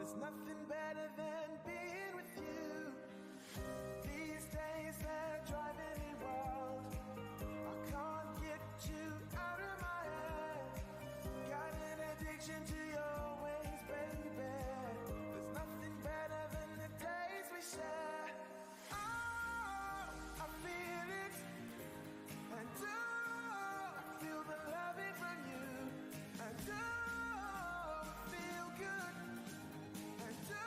There's nothing better than being with you. These days they're driving me wild. I can't get you out of my head. Got an addiction to your ways, baby. There's nothing better than the days we share. Oh, I feel it, and oh, I feel the loving from you, and oh, I feel good, and oh,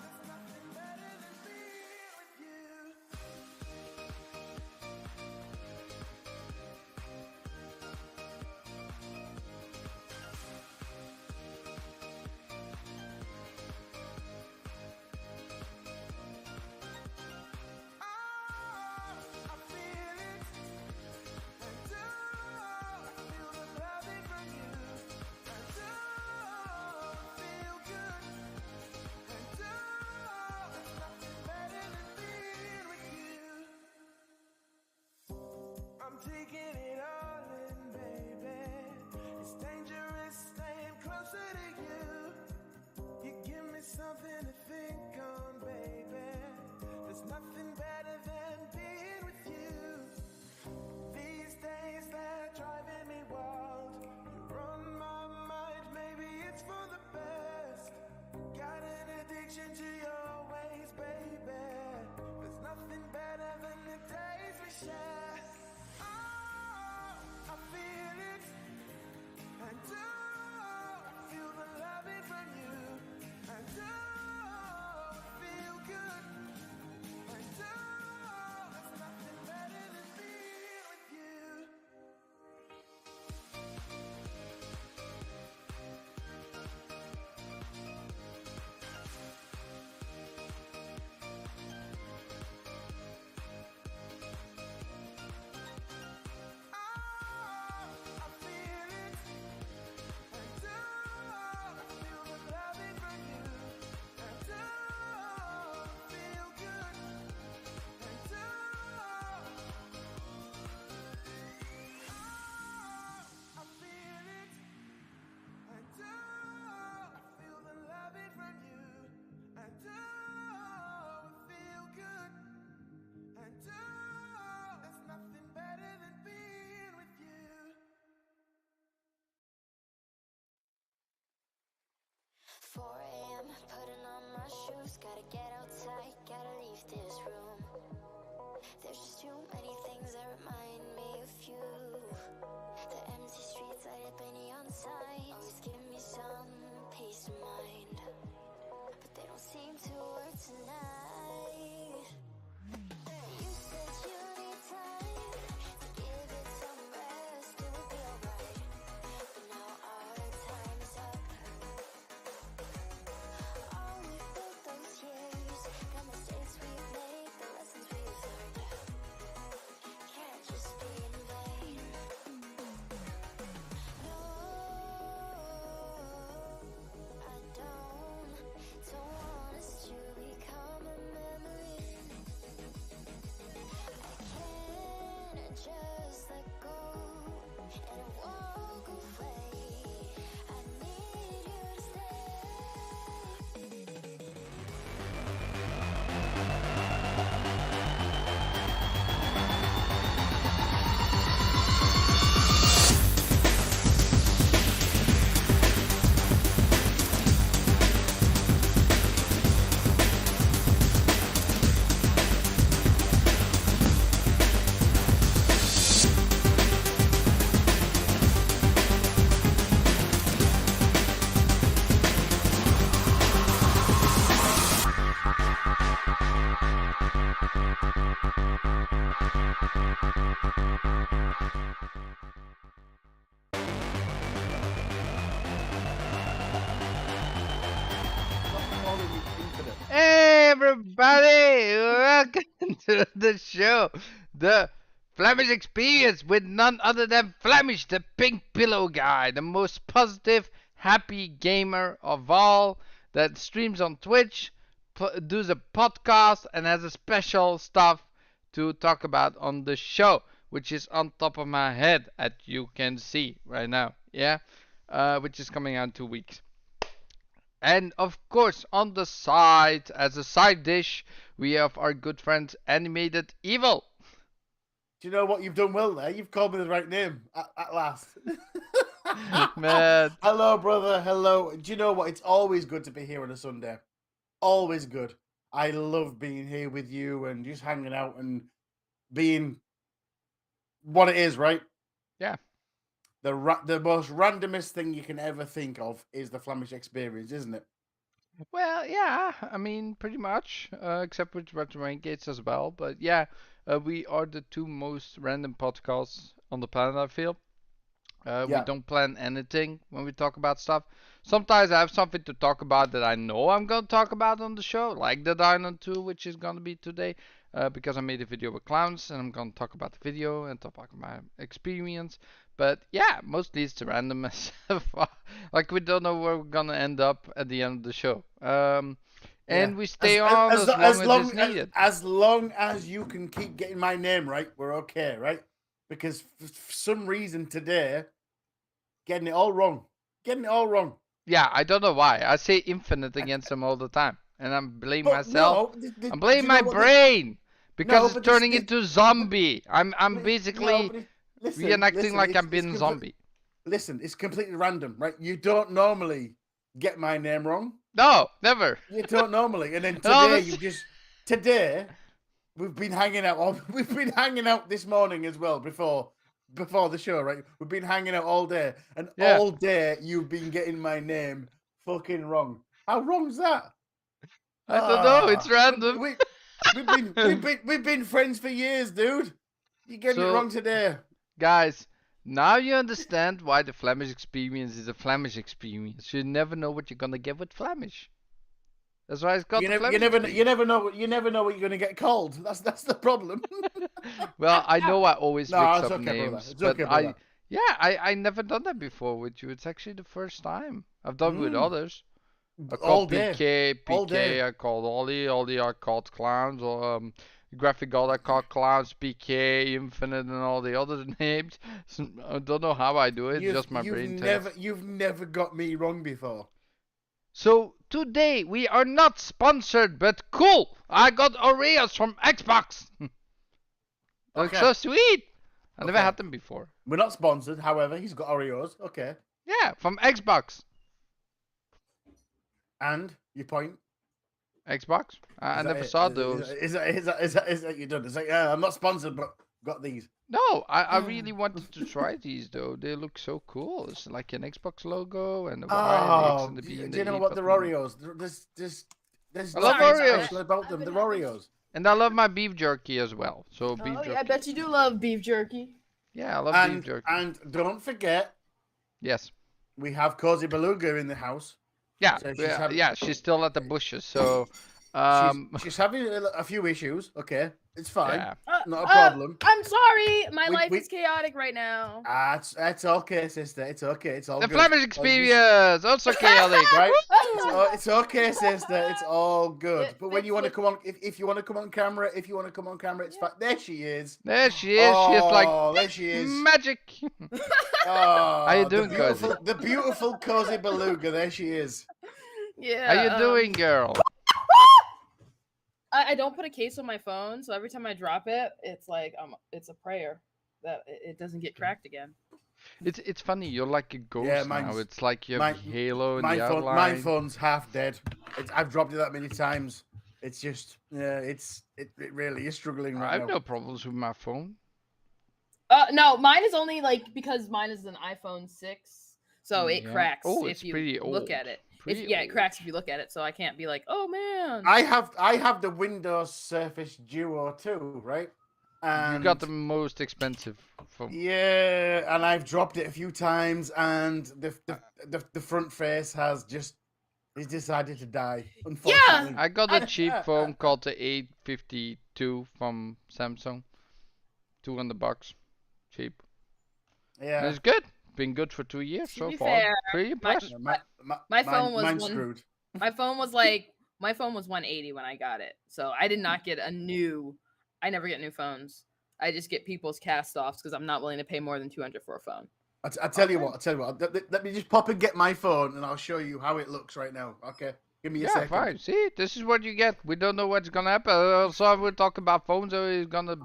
there's nothing better than being with you. I feel it, and oh, I feel the loving from you, and oh, I feel good, and oh, there's nothing better than being with you. I'm taking it all in, baby. It's dangerous staying closer to you. You give me something to think on, baby. There's nothing better than being with you. These days they're driving me wild. You're on my mind, maybe it's for the best. Got an addiction to your ways, baby. There's nothing better than the days we share. Oh, I feel it, and oh, I feel the loving from you, and oh, I feel good, and oh, there's nothing better than being with you. I feel it, and oh, I feel the loving from you, and oh, I feel good, and oh, I feel it, and oh, I feel the loving from you, and oh, I feel good, and oh, there's nothing better than being with you. 4 a.m. putting on my shoes. Gotta get outside, gotta leave this room. There's just too many things that remind me of you. The empty streets light up a neon sign. Always give me some peace of mind, but they don't seem to work tonight. You said you need time to give it some rest. It would be alright, but now our time is up. All we've built those years, the mistakes we've made, the lessons we've learned, can't just be in vain. No, I don't want us to become a memory. I can't just let go and walk away. I need you to stay. Hey everybody, welcome to the show, the Flamish Experience with none other than Flamish, the pink pillow guy, the most positive, happy gamer of all, that streams on Twitch, does a podcast, and has a special stuff to talk about on the show, which is on top of my head, as you can see right now, yeah, which is coming out in 2 weeks. And of course, on the side, as a side dish, we have our good friend Animated Evil. Do you know what you've done well there? You've called me the right name at last. Man. Hello, brother. Hello. Do you know what? It's always good to be here on a Sunday. Always good. I love being here with you and just hanging out and being what it is, right? Yeah. The most randomest thing you can ever think of is the Flamish Experience, isn't it? Well, yeah, I mean, pretty much, except with Renegades as well. But yeah, we are the two most random podcasts on the planet, I feel. We Yeah. don't plan anything when we talk about stuff. Sometimes I have something to talk about that I know I'm going to talk about on the show, like the Dino 2, which is going to be today, because I made a video with clowns, and I'm going to talk about the video and talk about my experience. But yeah, mostly it's the randomness. Like we don't know where we're going to end up at the end of the show. And we stay on as long as it's needed. As long as you can keep getting my name right, we're okay, right? Because for some reason today, getting it all wrong. Yeah, I don't know why. I say infinite against them all the time. And I'm blaming myself. No, I'm blaming my brain. Because No, it's turning into zombie. I'm basically listen, reenacting like I'm being a zombie. Listen, it's completely random, right? You don't normally get my name wrong. No, never. You don't normally. And then No, today today we've been hanging out we've been hanging out this morning as well before the show, right? We've been hanging out all day, and Yeah. all day you've been getting my name fucking wrong. How wrong's that? I don't know. It's random. We've been friends for years, dude. You're getting it So- wrong today. Guys, now you understand why the Flamish Experience is a Flamish Experience. You never know what you're gonna get with Flamish. That's why it's called You the never, Flamish you never, Experience. you never know what you're gonna get called. That's the problem. Well, I know I always No, mix it's up okay, brother. names, It's but okay, brother. I never done that before with you. It's actually the first time. I've done with Mm. others. I All called day. PK, All day. I called Ollie I called Clowns, or Graphic God I called Clowns, PK, Infinite, and all the other names. So, I don't know how I do it. It's just my brain tells. You've never got me wrong before. So today we are not sponsored, but cool. I got Oreos from Xbox. Looks Okay. so sweet. I never Okay. had them before. We're not sponsored, however, he's got Oreos. Okay. Yeah, from Xbox. And your point? Xbox? I Is that never it? saw those. Is that you done? It's like, yeah, I'm not sponsored, but got these. No, I really wanted to try these though. They look so cool. It's like an Xbox logo and the Y and the X Oh, and the B do and you the know E what? They're button. Oreos. There's I love nothing Oreos. special about them. They're Oreos. And I love my beef jerky as well. So beef Oh, jerky. yeah, I bet you do love beef jerky. Yeah, I love beef jerky. And don't forget, Yes. we have Cozy Beluga in the house. Yeah, So she's yeah, having- yeah, she's still at the bushes. So, She's having a few issues. Okay, it's fine. yeah. Not a problem. I'm sorry. My We- life we- is chaotic right now. It's okay, sister. It's okay. It's all The good. Flamish Experience, also chaotic. Right? It's okay, sister. It's all good. Yeah, But when you want to fix come on, if you want to come on camera, it's fine. There she is. There she is. She's like there she is. magic. Oh, How you doing, Cozy? The beautiful Cozy Beluga. There she is. Yeah. How you doing, girl? I don't put a case on my phone, so every time I drop it, it's like it's a prayer that it doesn't get cracked again. It's funny. You're like a ghost Yeah, now. mine's- It's like you have my- halo in My the phone, outline. my phone's half dead. I've dropped it that many times. It's just, yeah, it really is struggling I right have now. no problems with my phone. No, mine is only like because mine is an iPhone 6, so it Yeah. cracks Oh, if it's you pretty look old. at it. Pretty It old. cracks if you look at it, so I can't be like, oh man. I have the Windows Surface Duo 2, right? And You got the most expensive phone. yeah, and I've dropped it a few times, and the front face has just he's decided to die. Unfortunately. I got a cheap phone called the 852 from Samsung. $200, cheap. And Yeah. it's good. Been good for 2 years To so be far. fair, Pretty impressed. My phone was mine's one- screwed. my phone was 180 when I got it, so I did not get a new. I never get new phones. I just get people's cast offs because I'm not willing to pay more than $200 for a phone. I tell you what. Let me just pop and get my phone, and I'll show you how it looks right now. Okay, give me a second. Fine. See, this is what you get. We don't know what's gonna happen. Also, we're talking about phones, so he's gonna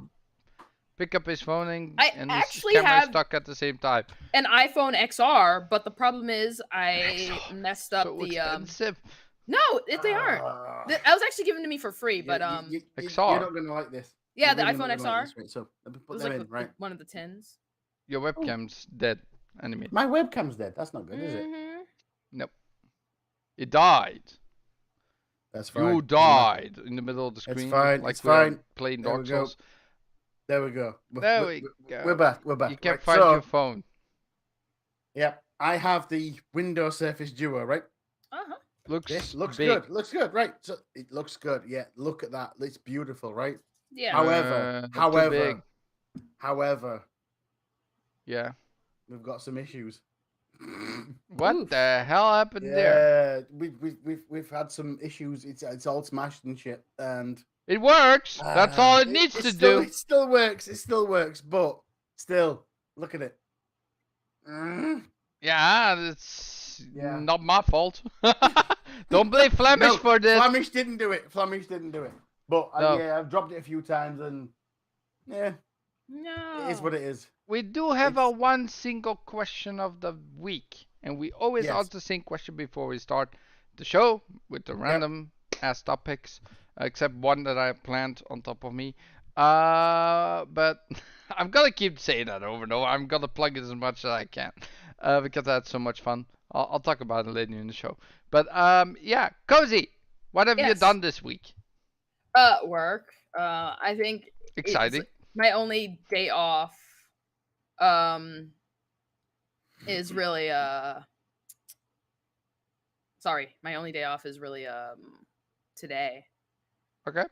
pick up his phone and his actually camera have stuck at the same time. an iPhone XR, but the problem is I messed up So the expensive. No, they aren't. That was actually given to me for free, but You're XR. not gonna like this. yeah, You're the really iPhone not gonna like XR. this, right? So let me It put was them like in, right? one of the tins. Your webcam's dead. Animated. My webcam's dead. That's not good, is it? Mhm. Nope. It died. That's fine. You died in the middle of the screen. It's fine. Like It's we're fine. playing There Dark we go. Souls. There we go. There we go. We're back. We're back. You can't Right, find so, your phone. Yep. I have the Windows Surface Duo, right? Uh-huh. Looks This looks big. good. Looks good, right? So it looks good. Yeah. Look at that. It's beautiful, right? Yeah. Not too big. However, Yeah. we've got some issues. What Oof. the hell happened there? Yeah, we've had some issues. It's all smashed and shit, and It works. That's all it needs to do. It still works. It still works, but still, look at it. Yeah, it's Yeah. not my fault. Don't blame Flamish No, for this. Flamish didn't do it. But No. yeah, I've dropped it a few times, and yeah, No. it is what it is. We do have a It's- one single question of the week, and we always Yes. ask the same question before we start the show with the random ass topics, except one that I planned on top of me. But I'm gonna keep saying that over and over. I'm gonna plug it as much as I can, because I had so much fun. I'll talk about it later in the show. But yeah, Cozy, what have you Yes. done this week? Work. I think Exciting. my only day off is really sorry, my only day off is really today. Okay.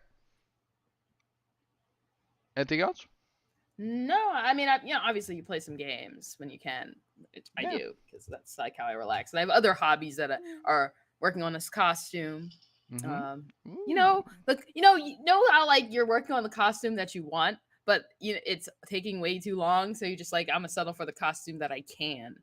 Anything else? No, I mean, obviously you play some games when you can. I Yeah. do, because that's like how I relax. And I have other hobbies that are working on this costume. Mhm. You know, like you know how like you're working on the costume that you want, but it's taking way too long. So you're just like, I'm gonna settle for the costume that I can.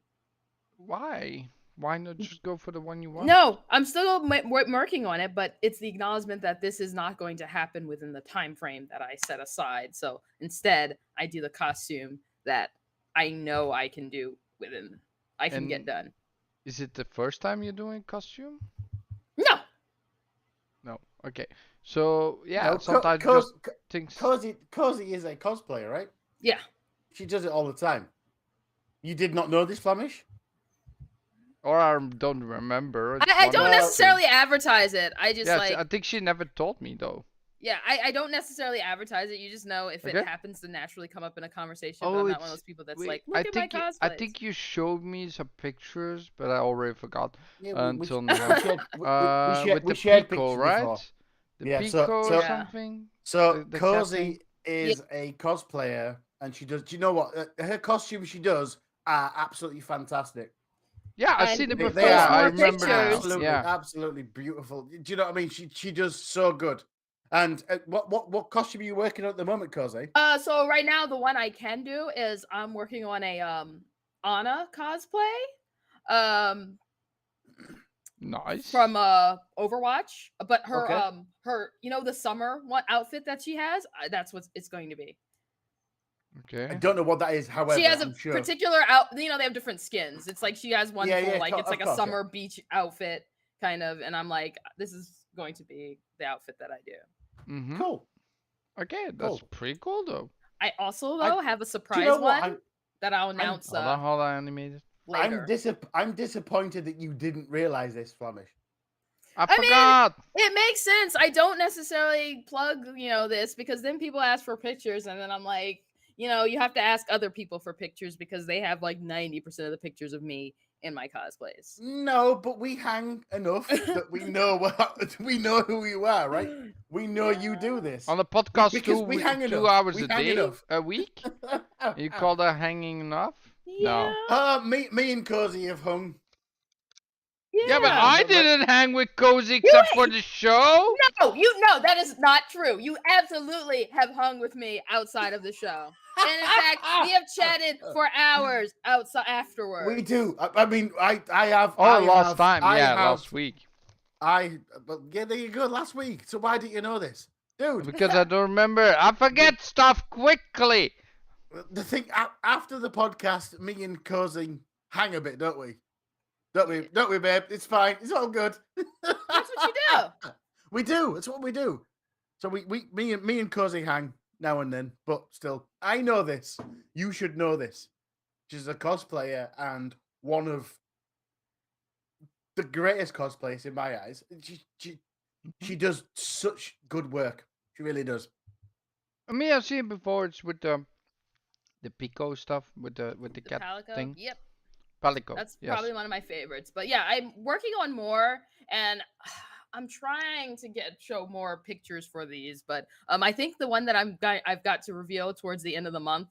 Why? Why not just go for the one you want? No, I'm still working on it, but it's the acknowledgement that this is not going to happen within the time frame that I set aside. So instead, I do the costume that I know I can do within. I can get And- done. Is it the first time you're doing costume? No, No. Okay. So yeah, No, sometimes Cos- just things. Cozy is a cosplayer, right? yeah, She does it all the time. You did not know this, Flamish? Or I don't remember. It's I one don't of the necessarily two. advertise it. I just Yeah, like I think she never told me though. yeah, I don't necessarily advertise it. You just know if Okay. it happens to naturally come up in a conversation. But Oh, I'm not one it's- of those people that's Wait, like, I look at my think cosplays. I think you showed me some pictures, but I already forgot. Yeah, Until we now. shared, With we the shared Pico, pictures right? before. The Yeah, Pico or so- something. So The Cozy captain? is a cosplayer, and she does. Do you know what her costumes she does are absolutely fantastic. Yeah, I've And seen it They- before. they are I more remember now. pictures. Absolutely, Yeah. absolutely beautiful. Do you know what I mean? She does so good. And what costume are you working on at the moment, Cozy? So right now the one I can do is I'm working on a Anna cosplay. Nice. From Overwatch, but her Okay. her the summer one outfit that she has, that's what it's going to be. Okay. I don't know what that is. However, She has a I'm sure. particular they have different skins. It's like she has one Yeah, for yeah, like of it's like a course, yeah. summer beach outfit kind of, and I'm like, this is going to be the outfit that I do. Mm-hmm. Cool. Okay, that's Cool. pretty cool though. I also I- though have a Do surprise you know what? one that I'll announce Hold on, animated. later. I'm disappointed that you didn't realize this, Flamish. I mean, forgot. It makes sense. I don't necessarily plug, this because then people ask for pictures and then I'm like, you have to ask other people for pictures because they have like 90% of the pictures of me in my cosplays. No, but we hang enough that we know we know who you are, right? We know you do this. On the podcast, Because we hang 2 enough. hours We a hang day, enough. a week. You call that hanging enough? Yeah. Me and Cozy have hung. Yeah, but I but- didn't hang with Cozy except for the show. No, that is not true. You absolutely have hung with me outside of the show. And in fact, we have chatted for hours outside afterwards. We do. I mean, I have. Oh, last week. But yeah, there you go. Last week. So why didn't you know this, dude? Because I don't remember. I forget stuff quickly. The thing after the podcast, me and Cozy hang a bit, don't we? Don't we, babe? It's fine. It's all good. That's what you do. We do. It's what we do. So me and Cozy hang now and then, but still, I know this. You should know this. She's a cosplayer and one of the greatest cosplayers in my eyes. She does such good work. She really does. I mean, I've seen it before. It's with the Pico stuff with the cat Palico? thing. Yep. Palico. That's yes. probably one of my favorites. But yeah, I'm working on more, and I'm trying to show more pictures for these. But I think the one that I've got to reveal towards the end of the month,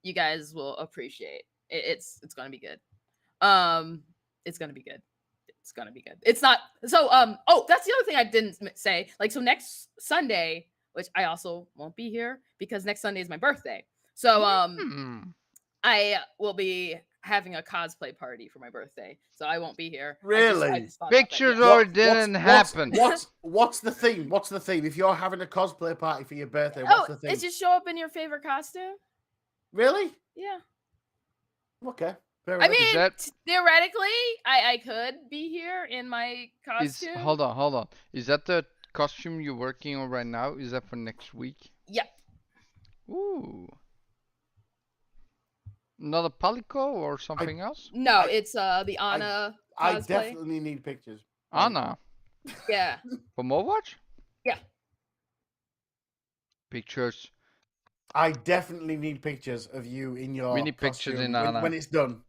you guys will appreciate. It's gonna be good. It's gonna be good. It's gonna be good. It's not so. Oh, that's the other thing I didn't say. Like, so next Sunday, which I also won't be here because next Sunday is my birthday. So I will be having a cosplay party for my birthday, so I won't be here. Really? I just thought about that, Pictures yeah. or it didn't happen. What's the theme? What's the theme? If you're having a cosplay party for your birthday, what's the theme? It's just show up in your favorite costume. Really? Yeah. Okay. I mean, theoretically, I could be here in my costume. Hold on. Is that the costume you're working on right now? Is that for next week? Yep. Ooh. Another Palico or something else? No, it's the Anna cosplay. I definitely need pictures. Anna? Yeah. From Overwatch? Yeah. Pictures. I definitely need pictures of you in your We need pictures in Anna. when it's done.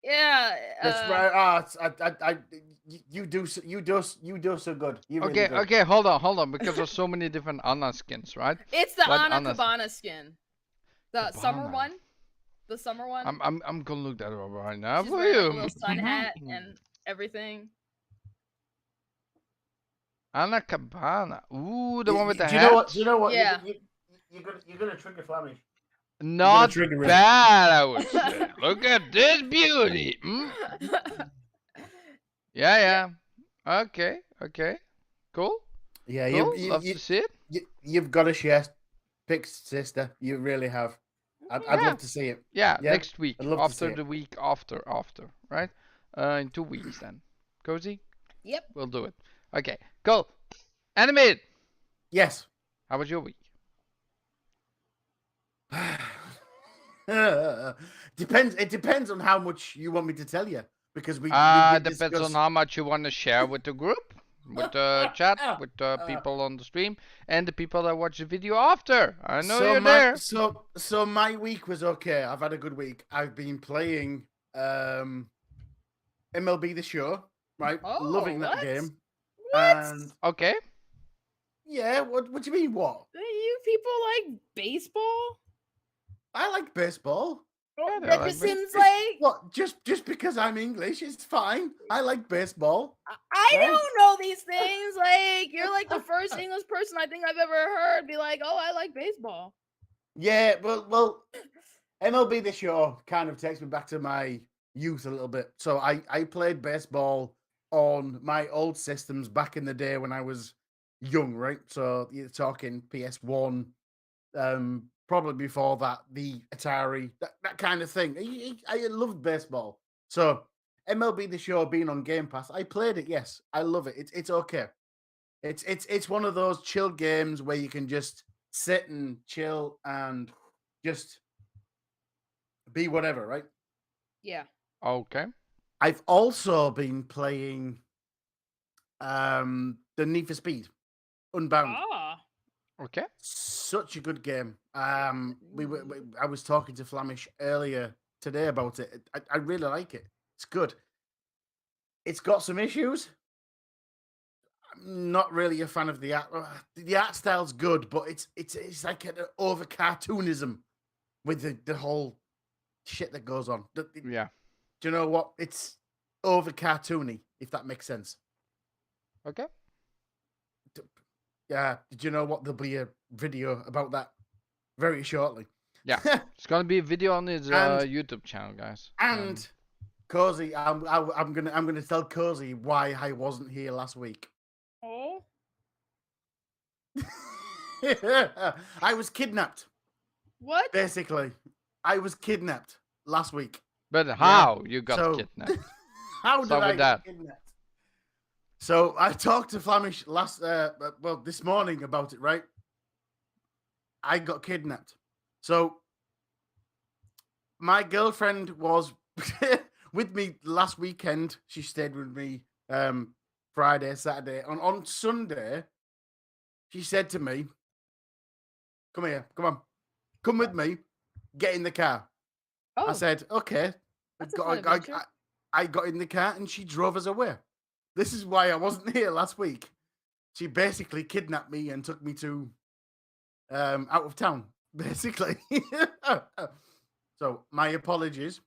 Yeah. That's right. You do so good. You really good. Okay, hold on, because there's so many different Anna skins, right? It's the What Anna Anna's- Cabana skin. The summer Cabana. one. The summer one. I'm gonna look that up right now She's for wearing, like, you. a little sun hat and everything. Anna Cabana. Ooh, the one with the Do hat. you know what? Yeah. You're gonna trigger Flamish. Not trigger it. bad, I would say. Look at this beauty. Mm? Yeah. Okay. Cool. Yeah, Cool. Love to see it. You've got to share pics, sister. You really have. I'd love to see it. Yeah, Yeah, next week. I'd love to see After it. the week after, right? In 2 weeks then. Cozy? Yep. We'll do it. Okay, go. Animate. Yes. How was your week? Depends. It depends on how much you want me to tell you, because we Depends discuss... on how much you want to share with the group, with the chat, with the people on the stream, and the people that watch the video after. I know you're there. So my week was okay. I've had a good week. I've been playing MLB The Show, right? Oh, Loving that what? game. What? And Okay. yeah, what do you mean? What? You people like baseball? I like baseball. Yeah, they That like just baseball. seems like What? Just because I'm English, it's fine. I like baseball. I Right? don't know these things. Like, you're like the first English person I think I've ever heard be like, "Oh, I like baseball." Yeah, well, MLB The Show kind of takes me back to my youth a little bit. So I played baseball on my old systems back in the day when I was young, right? So you're talking PS1, probably before that, the Atari, that kind of thing. I loved baseball. So MLB The Show being on Game Pass, I played it. Yes, I love it. It's okay. It's one of those chill games where you can just sit and chill and just be whatever, right? Yeah. Okay. I've also been playing the Need for Speed Unbound. Ah. Okay. Such a good game. I was talking to Flamish earlier today about it. I really like it. It's good. It's got some issues. I'm not really a fan of the art. The art style's good, but it's like an over cartoonism with the whole shit that goes on. Yeah. Do you know what? It's over cartoony, if that makes sense. Okay. Yeah. Did you know what? There'll be a video about that very shortly. Yeah, it's gonna be a video on his And- YouTube channel, guys. And Cozy, I'm gonna tell Cozy why I wasn't here last week. Oh. I was kidnapped. What? Basically, I was kidnapped last week. But how you got So- kidnapped? How did Start I with get that. kidnapped? So I talked to Flamish this morning about it, right? I got kidnapped. So my girlfriend was with me last weekend. She stayed with me Friday, Saturday. On Sunday, she said to me, "Come here, come on, come with me, get in the car." Oh, I said, "Okay." that's a fun adventure. I got in the car and she drove us away. This is why I wasn't here last week. She basically kidnapped me and took me to out of town, basically. So my apologies.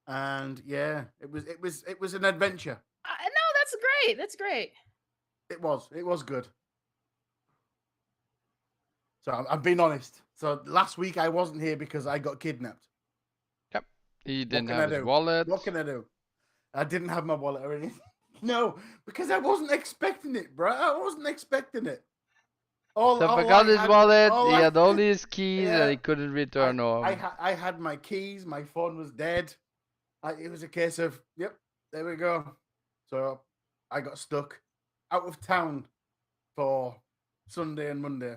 And yeah, it was an adventure. No, that's great. That's great. It was good. So I'm being honest. So last week I wasn't here because I got kidnapped. Yep. He didn't can have I his do? wallet. What can I do? I didn't have my wallet or anything. No, because I wasn't expecting it, bro. I wasn't expecting it. So all forgot I his had- wallet. all He I- had only his keys Yeah. and he couldn't return them. I had my keys. My phone was dead. It was a case of, yep, there we go. So I got stuck out of town for Sunday and Monday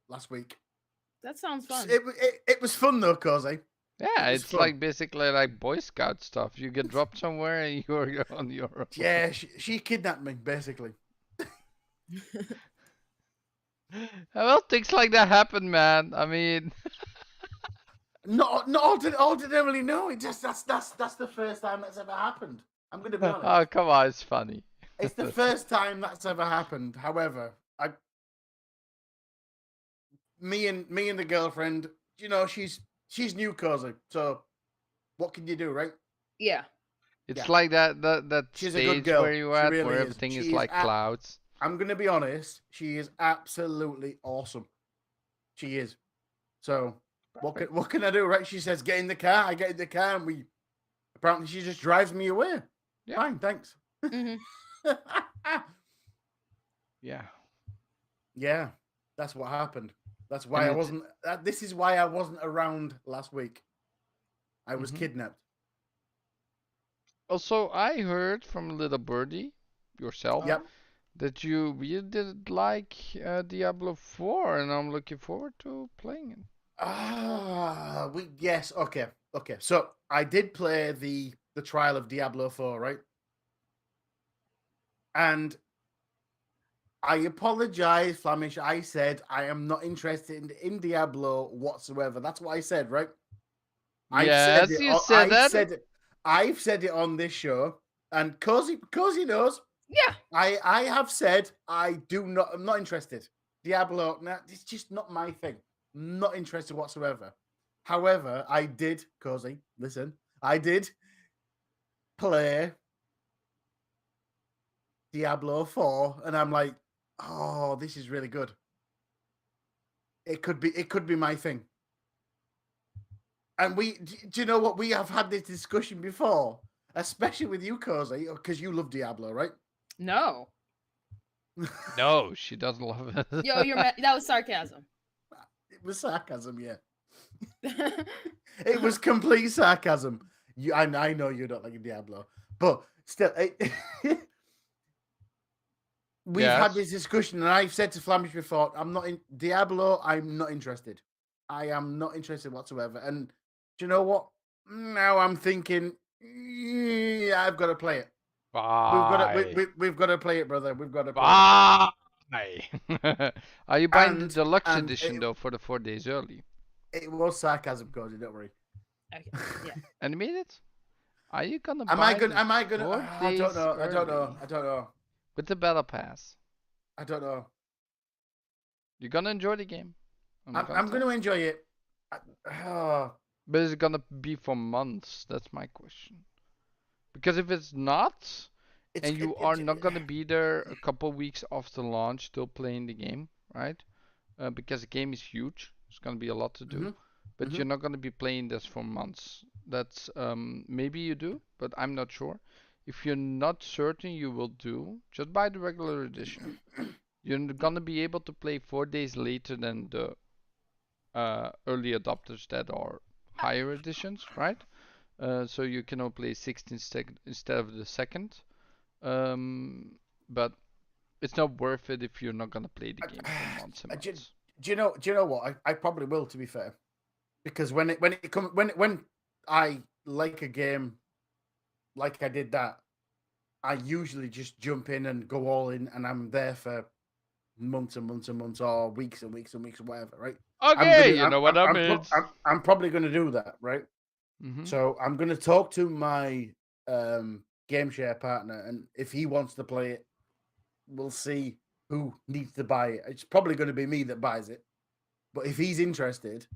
last week. That sounds fun. It was fun though, Cozy. Yeah, It was it's fun. like basically like Boy Scout stuff. You get dropped somewhere and you're on your own. Yeah, she kidnapped me basically. Well, things like that happen, man. I mean, Not ordinarily, no. It just that's the first time that's ever happened. I'm gonna be honest. oh come on, it's funny. It's the first time that's ever happened. However, me and the girlfriend, you know, she's new, Cozy. So what can you do, right? Yeah. It's Yeah. like that She's a good stage girl. where you're She at, really where is. everything She is is like clouds. I'm gonna be honest. She is absolutely awesome. She is. So what can I do, right? She says, "Get in the car." I get in the car, and apparently she just drives me away. Yeah. Fine, thanks. hmm Yeah. Yeah, that's what happened. That's why And I it's- wasn't. This is why I wasn't around last week. I was Mhm. kidnapped. Also, I heard from little birdie yourself Yep. that you really did like Diablo 4, and I'm looking forward to playing it. Yes. Okay. So I did play the trial of Diablo 4, right? And I apologize, Flamish. I said I am not interested in Diablo whatsoever. That's what I said, right? Yes, you said that. I've said it on this show, and Cozy knows. Yeah. I have said I'm not interested. Diablo, nah, it's just not my thing. Not interested whatsoever. However, I did, Cozy, listen, I did play Diablo 4, and I'm like, oh, this is really good. It could be my thing. And do you know what? We have had this discussion before, especially with you, Cozy, because you love Diablo, right? No. No, she doesn't love it. Yo, that was sarcasm. It was sarcasm, yeah. It was complete sarcasm. I know you don't like Diablo, but still, we've had this discussion, and I've said to Flamish before, I'm not in Diablo. I'm not interested. I am not interested whatsoever. And do you know what? Now I'm thinking, yeah, I've got to play it. Bye. We've got to play it, brother. We've got to play Bye. Are you buying the And- deluxe and edition though for the 4 days early? it. It was sarcasm, Cody. Don't worry. Okay. Yeah. Animated? Are you gonna Am buy I gonna? the Am I gonna? 4 I days don't know. I don't know. early I don't know. with the battle pass? I don't know. You're gonna enjoy the game. I'm going to enjoy it. But is it gonna be for months? That's my question. Because if it's not, and you are not gonna be there a couple weeks after launch still playing the game, right? Because the game is huge. There's gonna be a lot to do. but Mhm. you're not gonna be playing this for months. That's maybe you do, but I'm not sure. If you're not certain you will do, just buy the regular edition. You're gonna be able to play 4 days later than the early adopters that are higher editions, right? So you can only play 16 instead of the second. But it's not worth it if you're not gonna play the game for months and Do, months. do you know what? I probably will, to be fair, because when I like a game like I did that, I usually just jump in and go all in, and I'm there for months and months and months, or weeks and weeks and weeks, or whatever. Right? Okay, you know what I mean. I'm probably gonna do that, right? Mm-hmm. So I'm gonna talk to my game share partner, and if he wants to play it, we'll see who needs to buy it. It's probably going to be me that buys it, but if he's interested,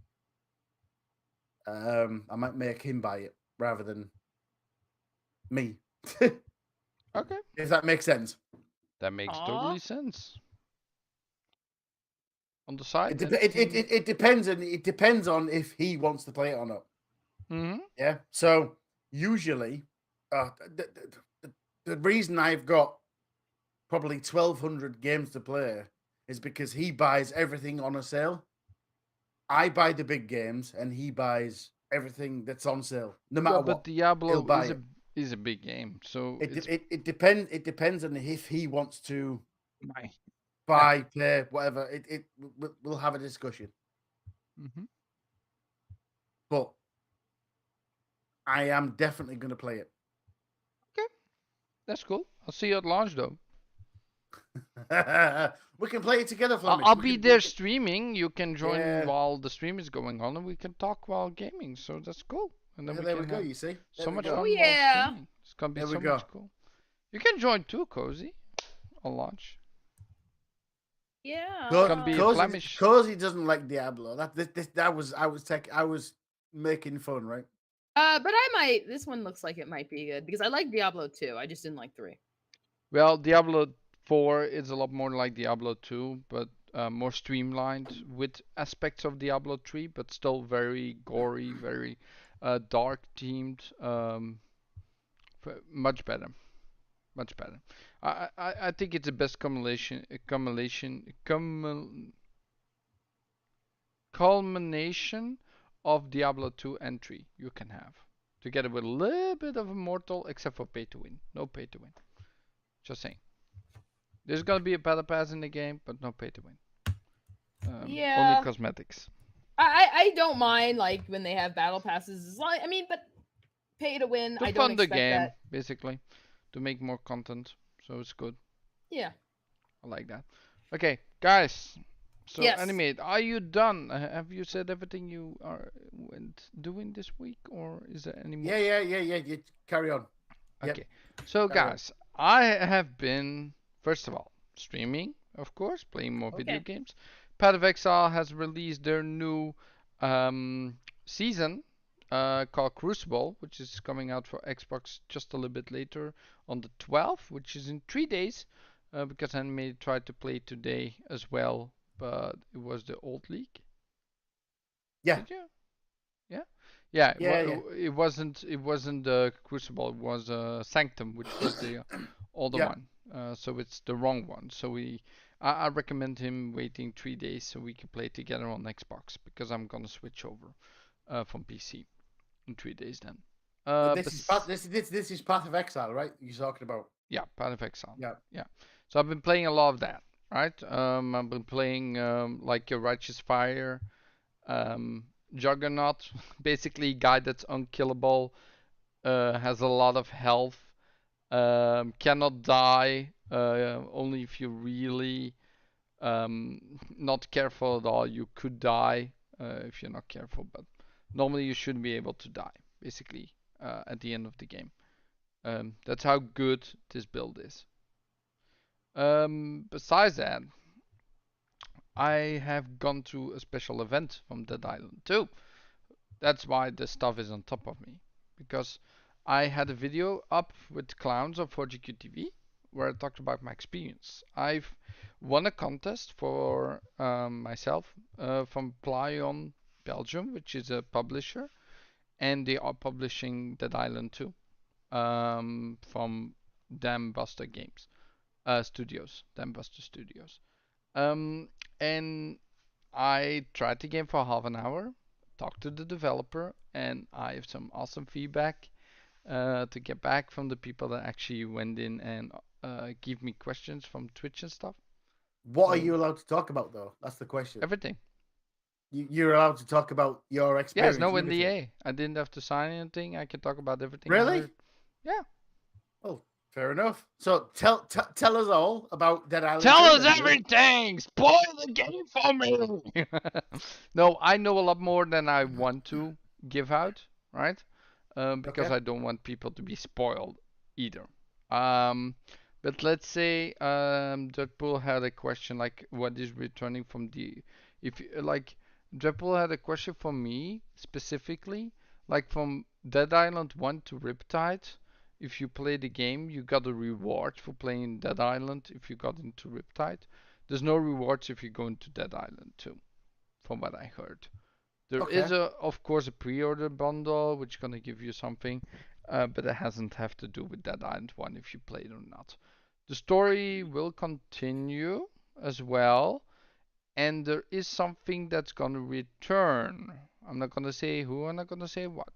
I might make him buy it rather than me. Okay, If that makes sense. that makes Aw. totally sense. On the side, It depends, and it depends on if he wants to play it or not. Mm-hmm. Yeah. So usually, the reason I've got probably 1,200 games to play is because he buys everything on a sale. I buy the big games, and he buys everything that's on sale, no matter Well, but what. He'll Diablo buy it. is a big game, so It, it's it depends. It depends on if he wants to my. buy, play, whatever. We'll have a discussion. Mm-hmm. But I am definitely going to play it. Okay, that's cool. I'll see you at launch though. We can play it together, Flamish. I'll We be can- there streaming. You can join Yeah. while the stream is going on, and we can talk while gaming. So that's cool. And then Yeah, we there can we go. have You see, so There we much go. fun Oh, while yeah. streaming. It's gonna be There we so go. much cool. You can join too, Cozy, on launch. Yeah. It's gonna be a Flamish. Cozy doesn't like Diablo. I was making fun, right? But I might. This one looks like it might be good because I like Diablo 2. I just didn't like 3. Well, Diablo 4 is a lot more like Diablo 2, but more streamlined with aspects of Diablo 3, but still very gory, very dark themed. Much better, much better. I think it's the best culmination of Diablo 2 and 3 you can have, together with a little bit of Immortal, except for pay to win. No pay to win. Just saying. There's gonna be a battle pass in the game, but no pay to win. Yeah. Only cosmetics. I don't mind like when they have battle passes. As long, I mean, but pay to win. To I don't fund the expect game, that. basically, to make more content. So it's good. Yeah. I like that. Okay, guys. So Yes. Animate, are you done? Have you said everything you are doing this week, or is there any more? Yeah. You carry on. Yep. Okay. So Carry on. guys, I have been first of all streaming, of course, playing more video Okay. games. Path of Exile has released their new season called Crucible, which is coming out for Xbox just a little bit later on the 12th, which is in 3 days. Because I may try to play today as well, but it was the old league. Yeah. Did you? Yeah. Yeah. Yeah. It wasn't. It wasn't Crucible. It was Sanctum, which was the older Yeah. one. So it's the wrong one. So I recommend him waiting 3 days so we can play together on Xbox because I'm gonna switch over from PC in 3 days then. This is Path of Exile, right? You're talking about. Yeah, Path of Exile. Yeah. Yeah. So I've been playing a lot of that, right? I've been playing like a Righteous Fire, Juggernaut, basically guy that's unkillable, has a lot of health, cannot die, only if you really not careful at all. You could die if you're not careful, but normally you shouldn't be able to die, basically, at the end of the game. That's how good this build is. Besides that, I have gone through a special event from Dead Island 2. That's why this stuff is on top of me. Because I had a video up with Clowns of 4GQ TV where I talked about my experience. I've won a contest for myself from Plyon Belgium, which is a publisher, and they are publishing Dead Island 2 from Dambuster Games Studios, Dambuster Studios. And I tried the game for half an hour, talked to the developer, and I have some awesome feedback to get back from the people that actually went in and give me questions from Twitch and stuff. What are So- you allowed to talk about, though? That's the question. Everything. You're allowed to talk about your Yeah, experience. it's no and everything. NDA. I didn't have to sign anything. I can talk about everything. I Really? heard. Yeah. Oh, fair enough. So tell us all about Dead Island. Tell 2 us then, Drew. everything! Spoil the game for me! No, I know a lot more than I want to give out, right? Because Okay. I don't want people to be spoiled either. But let's say Deadpool had a question like, what is returning from the... If like, Deadpool had a question for me specifically, like from Dead Island 1 to Riptide. If you play the game, you got a reward for playing Dead Island if you got into Riptide. There's no rewards if you go into Dead Island 2, from what I heard. There is, Okay. of course, a pre-order bundle which gonna give you something, but it hasn't have to do with Dead Island 1 if you played or not. The story will continue as well, and there is something that's gonna return. I'm not gonna say who, I'm not gonna say what.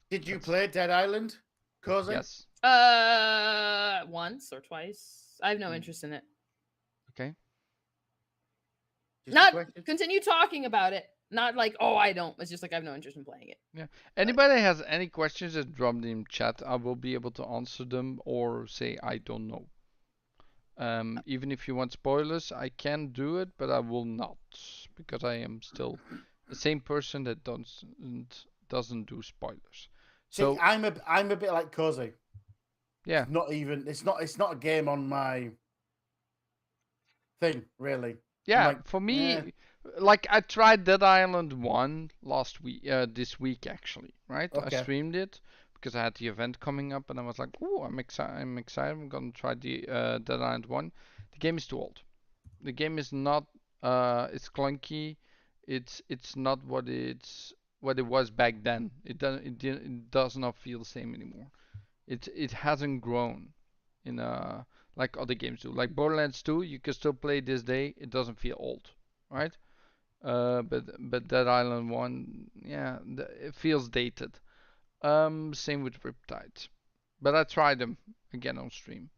Did you That's- play Dead Island, Cozy? Yes. Once or twice. I have no Mm. interest in it. Okay. Just a Not question. continue talking about it. Not like, oh, I don't. It's just like I have no interest in playing it. Anybody has any questions, just drop them in chat. I will be able to answer them or say I don't know. Even if you want spoilers, I can do it, but I will not because I am still the same person that doesn't do spoilers. So See, I'm a bit like Cozy. yeah, It's not a game on my thing, really. yeah. like, For me, eh. like I tried Dead Island 1 last week, this week actually, right? I Okay. streamed it because I had the event coming up, and I was like, "Oh, I'm excited! I'm gonna try the Dead Island 1." The game is too old. The game is not. It's clunky. It's not what it was back then. It does not feel the same anymore. It hasn't grown in like other games do. Like Borderlands 2, you can still play this day. It doesn't feel old, right? But Dead Island 1, yeah, it feels dated. Same with Riptide. But I tried them again on stream.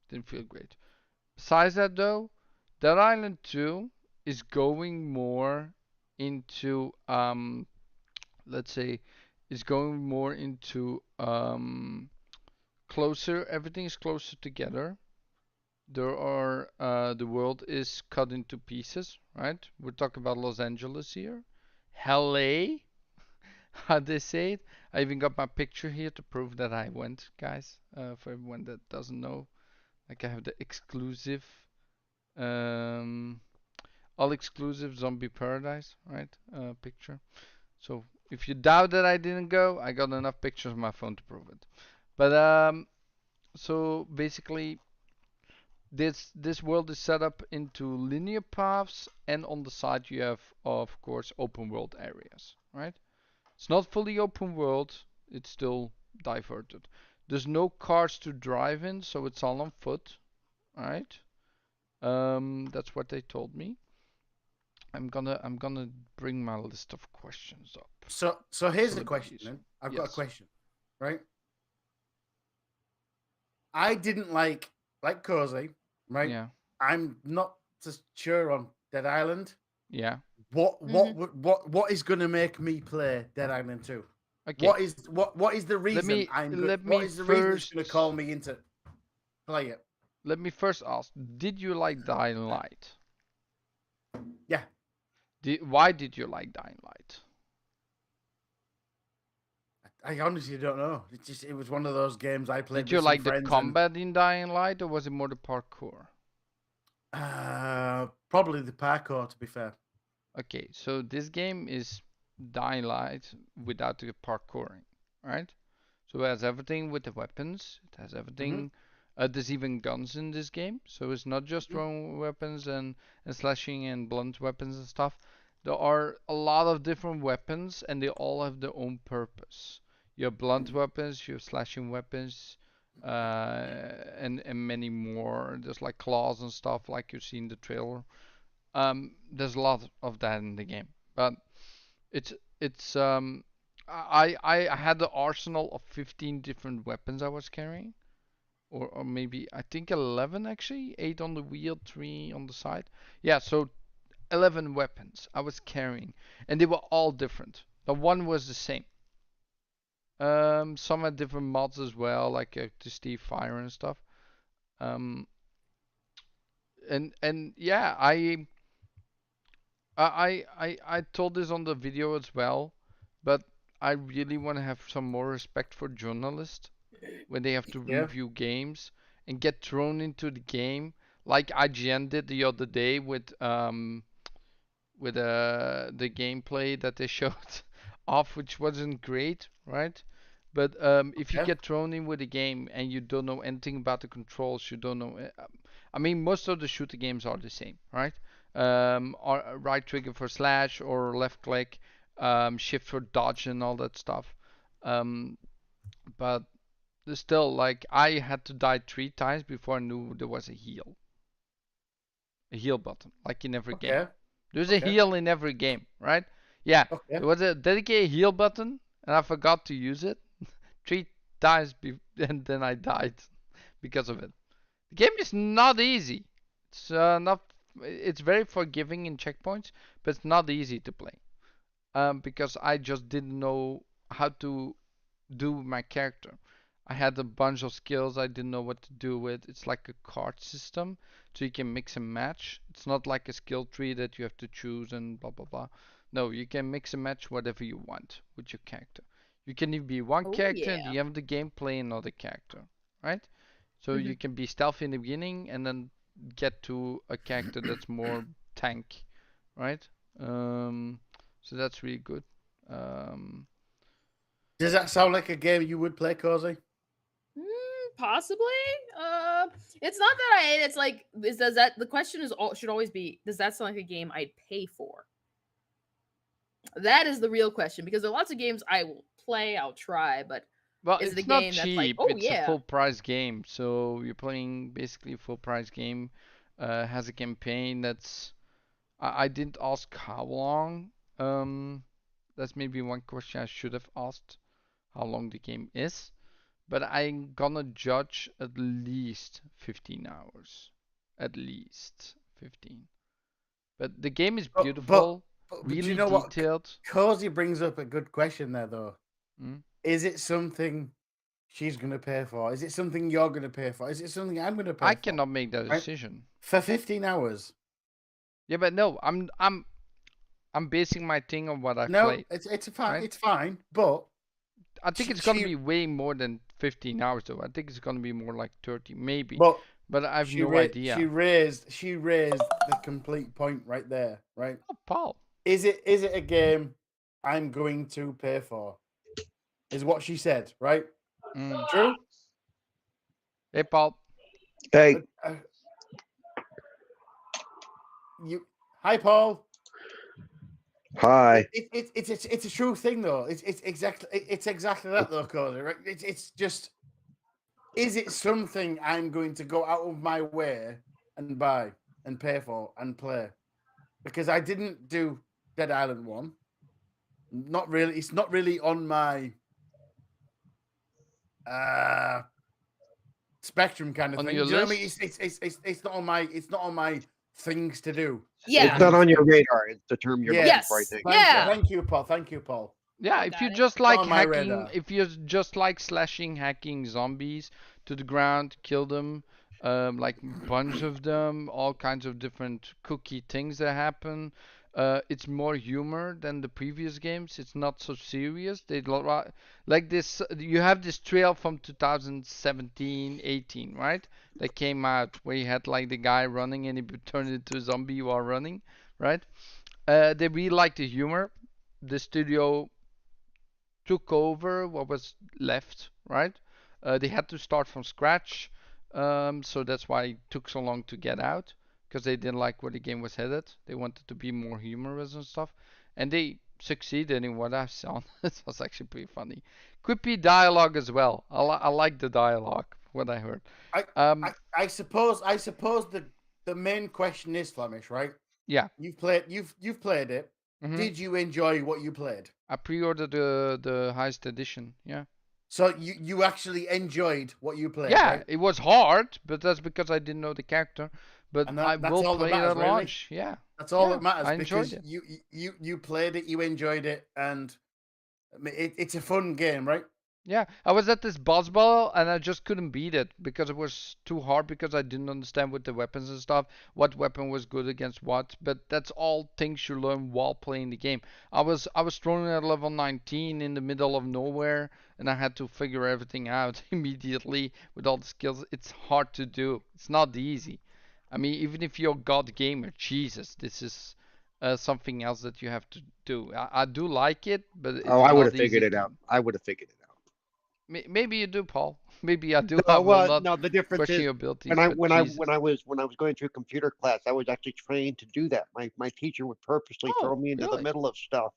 Didn't feel great. Besides that though, Dead Island 2 is going more into let's say is going more into closer, everything is closer together. There are the world is cut into pieces, right? We're talking about Los Angeles here. LA, how they say it. I even got my picture here to prove that I went, guys. For everyone that doesn't know, like I have the exclusive, um, all exclusive Zombie Paradise, right? Picture. So if you doubt that I didn't go, I got enough pictures on my phone to prove it. But so basically, this world is set up into linear paths, and on the side you have, of course, open world areas, right? It's not fully open world, it's still diverted. There's no cars to drive in, so it's all on foot, right? That's what they told me. I'm gonna bring my list of questions up. So here's So the let me question. use- Then I've got a yes. question, right? I didn't like Cozy, right? Yeah, I'm not just sure on Dead Island. yeah. What is going to make me play Dead Island 2? Okay. What is the reason me- let what me is the reason it's first- going to call me into play it? Let me first ask, did you like Dying Light? Yeah. Why did you like Dying Light? I honestly don't know. It was one of those games I played. Did you with like some the friends combat in Dying Light, or was it more the parkour? probably the parkour, to be fair. Okay, so this game is Dying Light without the parkouring, right? So it has everything with the weapons. It has everything There's even guns in this game, so it's not just thrown weapons and slashing and blunt weapons and stuff. There are a lot of different weapons, and they all have their own purpose. You have blunt weapons, you have slashing weapons, and many more. There's like claws and stuff, like you see in the trailer. There's a lot of that in the game, but it's it's I had the arsenal of 15 different weapons I was carrying, or maybe I think 11 actually, 8 on the wheel, 3 on the side. Yeah, so 11 weapons I was carrying, and they were all different. The one was the same. Some had different mods as well, like to Steve Fire and stuff. Um, and yeah, I told this on the video as well, but I really want to have some more respect for journalists when they have to Yeah. review games and get thrown into the game like IGN did the other day with the gameplay that they showed off, which wasn't great, right? But if you Yeah. get thrown in with a game and you don't know anything about the controls, you don't know. I mean, most of the shooter games are the same, right? Or right trigger for slash or left click, shift for dodge and all that stuff. Um, but still, like I had to die 3 times before I knew there was a heal button, like in every game. Okay. There's a Okay. heal in every game, right? Yeah, Okay. there was a dedicated heal button, and I forgot to use it 3 times, and then I died because of it. The game is not easy. It's not. It's very forgiving in checkpoints, but it's not easy to play. Because I just didn't know how to do my character. I had a bunch of skills I didn't know what to do with. It's like a card system, so you can mix and match. It's not like a skill tree that you have to choose and blah blah blah. No, you can mix and match whatever you want with your character. You can even be one Oh, character and yeah. you have the game play another character, right? So Mhm. you can be stealthy in the beginning and then get to a character that's more tank, right? So that's really good. Does that sound like a game you would play, Cozy? Possibly. It's not that I. It's like does that the question is should always be does that sound like a game I'd pay for? That is the real question because there are lots of games I will play, I'll try, but Well, is it a it's not game that's like, cheap. oh It's a yeah, full price game, so you're playing basically a full price game. Has a campaign that's I didn't ask how long. That's maybe one question I should have asked how long the game is. But I'm gonna judge at least 15 hours. At least 15. But the game is But beautiful, do really you know what? detailed. Cozy brings up a good question there, though. Mm. Is it something she's going to pay for? Is it something you're going to pay for? Is it something I'm going to pay I for? cannot make that Right? decision. For 15 hours? Yeah, but no, I'm basing my thing on what I've No, played. it's fine. right? It's fine. But I think it's gonna be way more than 15 hours though. I think it's gonna be more like 30, maybe. But I have no idea. She raised the complete point right there, right? Oh, Paul. Is it a game I'm going to pay for? Is what she said, right? True. Hey, Paul. Hey, Hi, Paul. hi. It's a true thing though. It's exactly that though, Cody. Right? It's just. Is it something I'm going to go out of my way and buy and pay for and play? Because I didn't do Dead Island 1. Not really. It's not really on my spectrum kind of On thing. your Do you know what I mean? list? It's not on my things to do. yeah. It's not on your radar. It's the term you're looking Yes. for, I think. Yeah. Thank you, Paul. Thank you, Paul. Yeah, if you Got it. just like On my hacking, radar. if you just like slashing, hacking zombies to the ground, kill them, like bunch of them, all kinds of different cookie things that happen. It's more humor than the previous games. It's not so serious. Like this. You have this trail from 2017, 18, right? That came out where you had like the guy running and he turned into a zombie while running, right? They really like the humor. The studio took over what was left, right? They had to start from scratch. So that's why it took so long to get out, because they didn't like where the game was headed. They wanted to be more humorous and stuff, and they succeeded in what I've seen. It was actually pretty funny. Quippy dialogue as well. I like the dialogue. What I heard. I suppose the main question is, Flamish, right? Yeah. You've played it. Mhm. Did you enjoy what you played? I pre-ordered the highest edition. Yeah. So you actually enjoyed what you played, Yeah, right? it was hard, but that's because I didn't know the character. But And I that's will all that play it matters, at really. launch. Yeah. That's all Yeah, that matters, I enjoyed because it. you played it, you enjoyed it, and I mean, it's a fun game, right? Yeah, I was at this boss battle and I just couldn't beat it because it was too hard, because I didn't understand with the weapons and stuff, what weapon was good against what. But that's all things you learn while playing the game. I was thrown at level 19 in the middle of nowhere, and I had to figure everything out immediately with all the skills. It's hard to do. It's not easy. I mean, even if you're a god gamer, Jesus, this is something else that you have to do. I do like it, but Oh, it's I would not have figured easy it to. out. I would have figured it out. Maybe you do, Paul. Maybe I do. I No, will well, not no. The difference question is your abilities, but Jesus. when I was going through computer class, I was actually trained to do that. My teacher would purposely throw Oh, me into the really? middle of stuff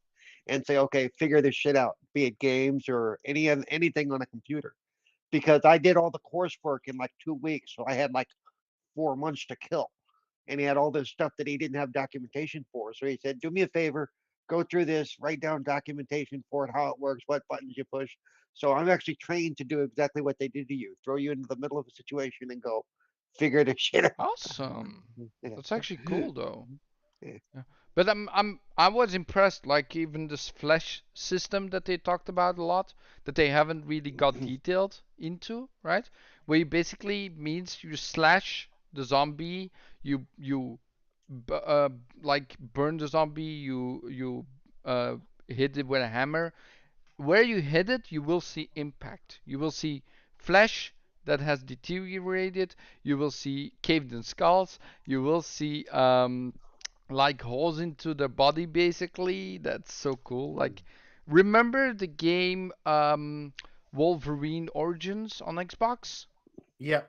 and say, "Okay, figure this shit out," be it games or anything on a computer. Because I did all the coursework in like 2 weeks, so I had like 4 months to kill. And he had all this stuff that he didn't have documentation for. So he said, "Do me a favor, go through this, write down documentation for it, how it works, what buttons you push." So I'm actually trained to do exactly what they did to you, throw you into the middle of a situation and go, figure this shit out. Awesome. Yeah. That's actually cool, though. Yeah. Yeah. But I was impressed, like even this flash system that they talked about a lot, that they haven't really got detailed into, right? Where you basically means you slash the zombie, you like burn the zombie, you hit it with a hammer. Where you hit it, you will see impact. You will see flesh that has deteriorated. You will see caved in skulls. You will see like holes into the body, basically. That's so cool. Like, remember the game Wolverine Origins on Xbox? Yeah.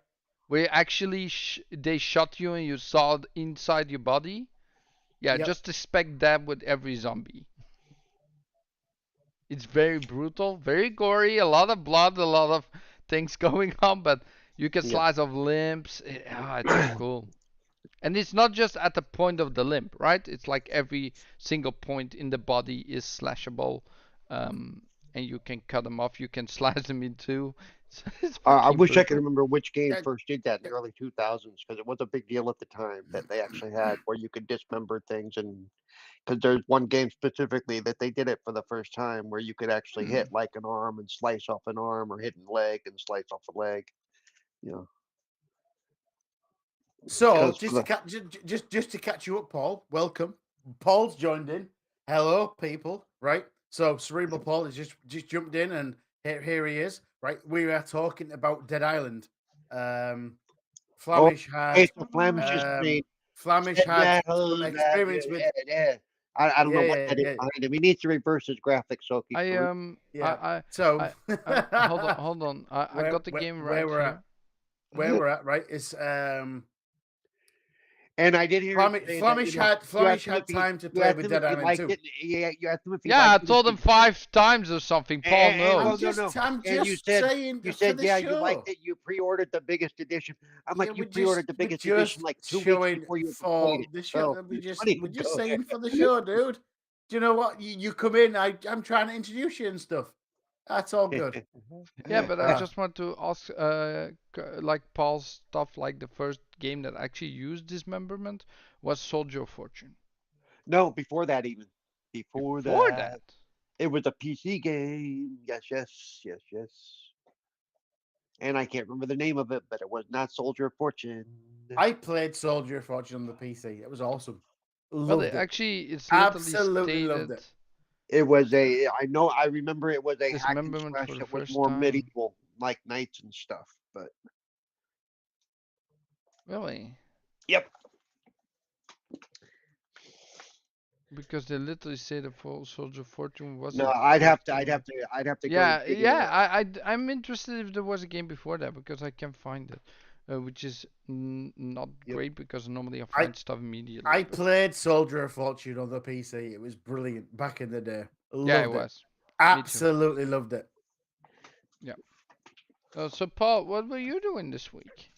Where actually they shot you and you saw it inside your body? Yeah, Yep. just expect that with every zombie. It's very brutal, very gory, a lot of blood, a lot of things going on, but you can Yeah. slice off limbs. It's so cool. And it's not just at the point of the limb, right? It's like every single point in the body is slashable, and you can cut them off. You can slice them in two. It's I fucking wish I could brutal. remember which game Yeah, first did that in yeah. the early 2000s because it was a big deal at the time that they actually had where you could dismember things. And because there's one game specifically that they did it for the first time where you could actually hit like an arm and slice off an arm, or hit a leg and slice off a leg. You know, So because just to catch you up, Paul. Welcome. Paul's joined in. Hello, people. Right. So Cerebral Paul has just jumped in, and here he is. Right. We are talking about Dead Island. Flamish hey, had so Flamish is saying, Flamish had some that, experience with. yeah. I don't know what that is Yeah. behind him. He needs to reverse his graphics so he I can. Yeah. So hold on. I got the game right where we're here. at. Where we're at, right, is And I did hear him say that, Flamish you know, Flamish you had asked him time to you play asked with him if Dead he Island liked 2. it. Yeah, you asked him if he Yeah, I liked it. told him 5 times or something. Paul No, knows. I'm And just you saying you for said, the yeah, show. you liked it. You pre-ordered the biggest edition. I'm like, you pre-ordered the biggest edition like 2 weeks showing before you for played it. the show. So We're just saying for the show, dude. Do you know what? You come in. I'm trying to introduce you and stuff. That's all good. Yeah, but I just want to ask, like Paul's stuff, like the first game that actually used dismemberment was Soldier of Fortune. No, before that even. Before Before that, that, it was a PC game. Yes. And I can't remember the name of it, but it was not Soldier of Fortune. I played Soldier of Fortune on the PC. It was awesome. well, Loved it. actually, it's literally Absolutely loved stated it. It was I remember it was a hack and dismemberment slash for the that was first more time. medieval, like knights and stuff. But Really? yep. Because they literally say the full Soldier of Fortune was. No, the I'd have first game. to go Yeah, dig it out. I'm interested if there was a game before that because I can't find it. which is not Yep. great because normally I find stuff immediately. I but- played Soldier of Fortune on the PC. It was brilliant back in the day. Yeah, it Loved it. was. Me too. Absolutely loved it. Yeah. So Paul, what were you doing this week?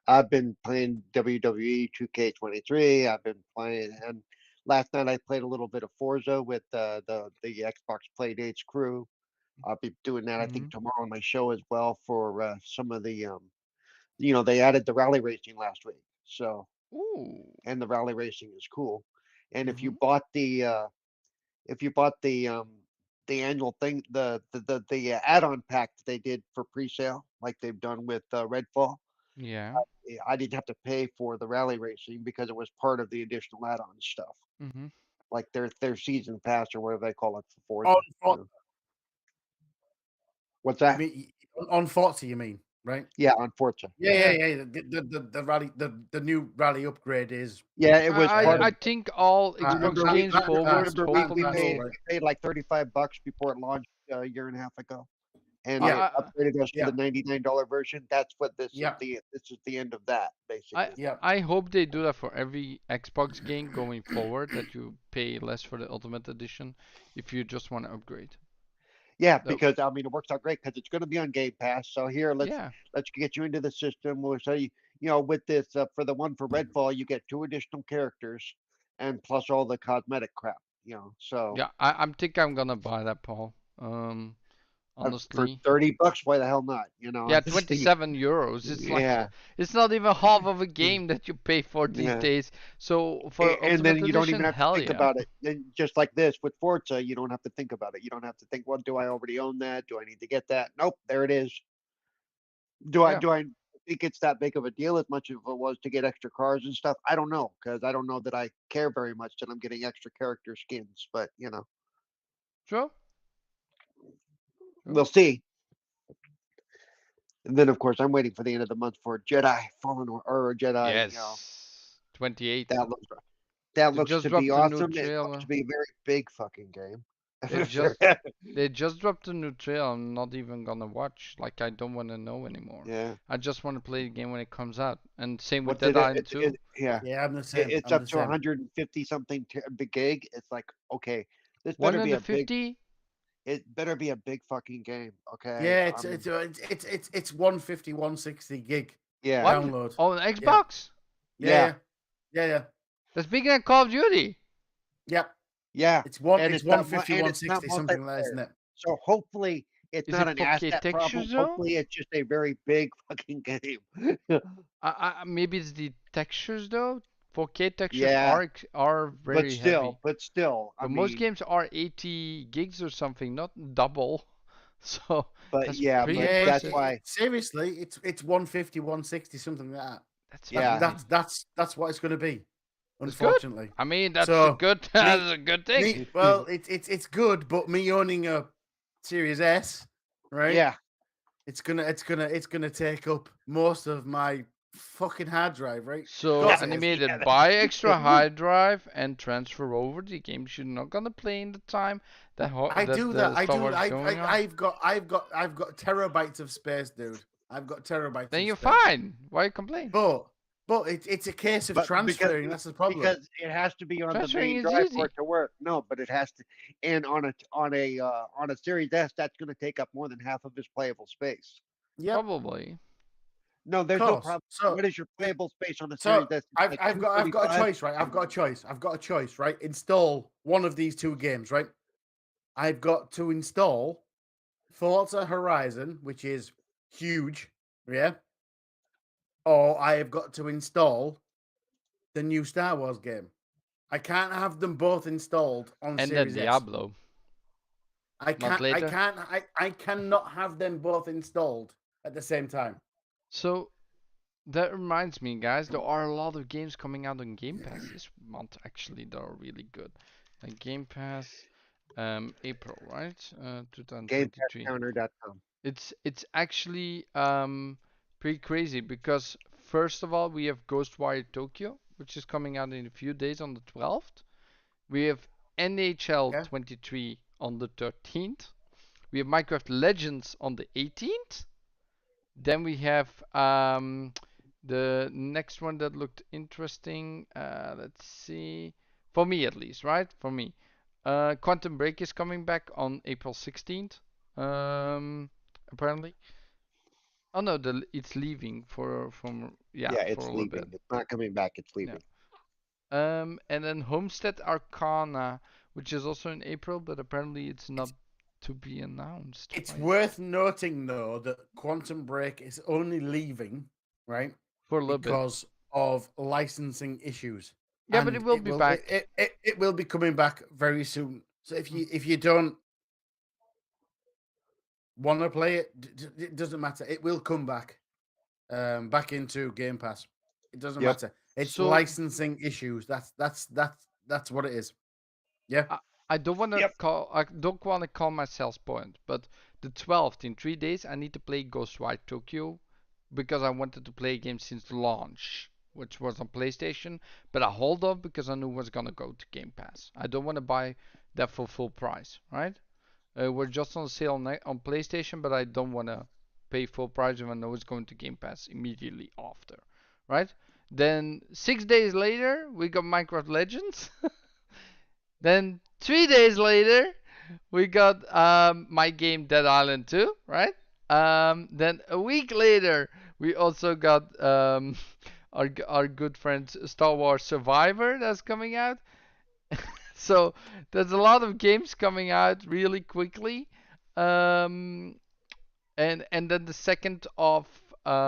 I've been playing WWE 2K23. I've been playing, and last night I played a little bit of Forza with the Xbox Playdates crew. I'll be doing that, I think, tomorrow on my show as well for some of the, they added the rally racing last week. So, Ooh. and the rally racing is cool. And if you Mhm. bought the annual thing, the add-on pack that they did for pre-sale, like they've done with Redfall, Yeah. I didn't have to pay for the rally racing because it was part of the additional add-on stuff, Mhm. like their season pass or whatever they call it for On, Forza. What's you that? mean, on Forza, you mean, right? Yeah, on Forza. Yeah. The rally, the new rally upgrade is. Yeah, it was part I of. think all I Xbox remember games that- forward that's- Remember, hopefully that's will. right. we paid like $35 before it launched a year and a half ago, and Yeah. they upgraded us to Yeah. the $99 version. That's what this Yeah. is. This is the end of that, basically. Yeah. I hope they do that for every Xbox game going forward, that you pay less for the Ultimate Edition if you just want to upgrade. Yeah, That- because I mean it works out great because it's going to be on Game Pass. So here, let's Yeah. get you into the system. We'll show you, with this for the one for Redfall, you get 2 additional characters, and plus all the cosmetic crap. So Yeah, I think I'm gonna buy that, Paul. for Honestly. $30, why the hell not? Yeah, 27 euros. It's like Yeah. it's not even half of a game that you pay for these Yeah. days. So for And Ultimate then you don't Edition, even have to hell think yeah. about it. And just like this with Forza, you don't have to think about it. You don't have to think, well, do I already own that? Do I need to get that? Nope, there it is. Do Yeah. I think it's that big of a deal as much as it was to get extra cars and stuff? I don't know, because I don't know that I care very much that I'm getting extra character skins, but Sure. we'll see. And then of course I'm waiting for the end of the month for Jedi Fallen or Jedi. Yes. 28. That looks They looks just to dropped be a new awesome. It trailer. looks to be a very big fucking game. They just dropped a new trailer. I'm not even gonna watch. Like, I don't want to know anymore. Yeah. I just want to play the game when it comes out. And same with What's it? Dead Island 2. Yeah. Yeah, I'm the same. It's I'm up the to same. 150 something big gig. It's like, okay, this better be a big. 150? It better be a big fucking game. Okay. Yeah, it's 150, 160 gig Yeah. What? download. On Xbox? Yeah. Yeah. That's bigger than Call of Duty. Yep. Yeah. It's And it's it's not 150, and it's not 160, something like that, isn't multiplayer. it? So hopefully it's Is not it an 4K asset problem. textures, though? Hopefully it's just a very big fucking game. Maybe it's the textures though. 4K textures Yeah. are very heavy. But still, I But mean, most games are 80 gigs or something, not double. So but that's yeah, pretty but impressive. that's why. Seriously, it's 150, 160, something like that. That's Yeah. crazy. That's what it's going to be. That's good. Unfortunately, I mean, that's So, a good that's a good thing. well, it's good, but me owning a Series S, right? Yeah. It's gonna take up most of my fucking hard drive, right? So Course it is. animated, Yeah. buy extra hard drive and transfer over the games you're not gonna play in the time that I do that. I Star do. Wars is going on. I've got terabytes of space, dude. I've got terabytes. Then of you're space. fine. Why complain? But it's a case of But transferring. That's the problem. Because it has to be on the Transferring main is drive easy. for it to work. No, but it has to, and on a Series S, that's going to take up more than half of its playable space. yeah, Probably. No, there's no course. problem. So- What is your playable space on a So Series S? It's I've like got a 245? choice, right? I've got a choice, right? Install one of these two games, right? I've got to install Forza Horizon, which is huge, yeah. Or I have got to install the new Star Wars game. I can't have them both installed on And then Series S. Diablo. I can't. I later? can't. I cannot have them both installed at the same time. So that reminds me, guys, there are a lot of games coming out on Game Pass this month. Actually, that are really good. Like Game Pass, April, right? 2023. GamePassCounter.com. It's actually pretty crazy because first of all we have Ghostwire Tokyo, which is coming out in a few days on the 12th. We have NHL Yeah. 23 on the 13th. We have Minecraft Legends on the 18th. Then we have the next one that looked interesting. Let's see. For me at least, right? For me. Quantum Break is coming back on April 16th. Apparently. Oh no, it's leaving Yeah, for it's a little bit. leaving. It's not coming back. It's Yeah. leaving. And then Homestead Arcana, which is also in April, but apparently it's not to be announced. It's Why is worth noting though that Quantum Break is only leaving, right? for a little bit. Because of licensing issues. Yeah, but it And will be back. It will be coming back very soon. So if you don't want to play it, it doesn't matter. It will come back into Game Pass. It doesn't Yep. matter. It's So- licensing issues. That's what it is. Yeah. I don't want to Yep. call myself spoiled, but the 12th in 3 days I need to play Ghostwire Tokyo because I wanted to play a game since launch, which was on PlayStation, but I hold off because I knew it was gonna go to Game Pass. I don't want to buy that for full price, right? We're just on sale on PlayStation, but I don't want to pay full price when I know it's going to Game Pass immediately after, right? Then 6 days later, we got Minecraft Legends. Then 3 days later, we got my game Dead Island 2, right? Then a week later, we also got our good friend Star Wars Survivor that's coming out. So there's a lot of games coming out really quickly. Um, and then the 2nd of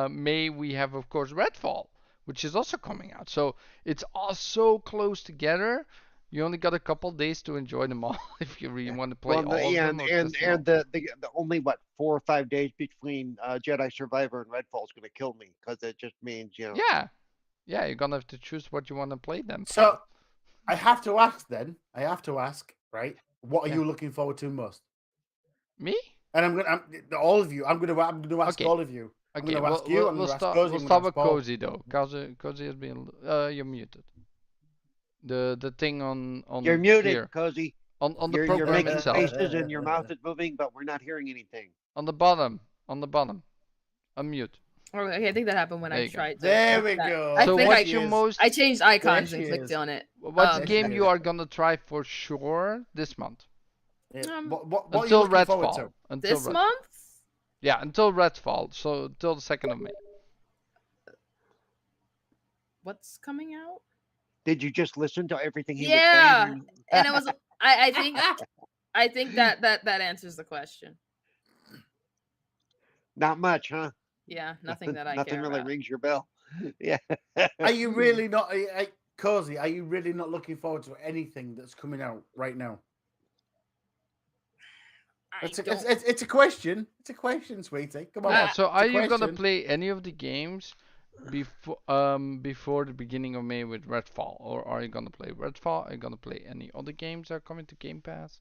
May we have of course Redfall, which is also coming out. So it's all so close together. You only got a couple days to enjoy them all if you really want to play Well, all of yeah, them. Or and just and not. the only what 4 or 5 days between Jedi Survivor and Redfall is going to kill me because it just means Yeah, yeah, you're gonna have to choose what you want to play then. So I have to ask then. I have to ask, right? What are Yeah. you looking forward to most? Me? And all of you. I'm gonna ask Okay. all of you. I'm Okay, gonna ask you. we'll, I'm we'll gonna ask start. Cozy. We'll I'm start gonna with ask Paul. Cozy though. Cozy has been. You're muted. The thing on you're muted, here Cozy. on the You're program making itself. faces and your mouth is moving, but we're not hearing anything. On the bottom. On the bottom. Unmute. Okay, I think that happened when There I you go. tried to. There we that. go. I So think what's I, your most I changed icons she and clicked is. on it. what's the Um, game There you she are gonna try for sure this month? What are you Until looking forward Redfall. to? Until this Redfall. month? Yeah, until Redfall. So until the 2nd of May. What's coming out? Did you just listen to everything he Yeah, was saying? and it was. I think. I think that answers the question. Not much, huh? Yeah, nothing that I Nothing care really about. rings your bell. Yeah. Are you really not, Cozy? Are you really not looking forward to anything that's coming out right now? It's a question. It's a question, sweetie. Come on. Yeah, so It's are a you gonna question. play any of the games before the beginning of May with Redfall? Or are you gonna play Redfall? Are you gonna play any other games that are coming to Game Pass?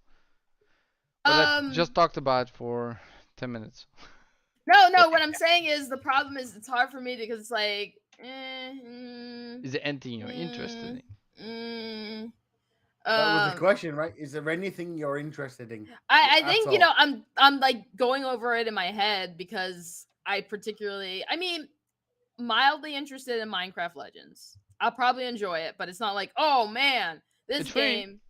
But I just talked about for 10 minutes. No. What I'm saying is the problem is it's hard for me because it's like. Is there anything you're interested in? That was the question, right? Is there anything you're interested in? I That's think all. I'm like going over it in my head because I mean mildly interested in Minecraft Legends. I'll probably enjoy it, but it's not like, oh man, this It's free. game.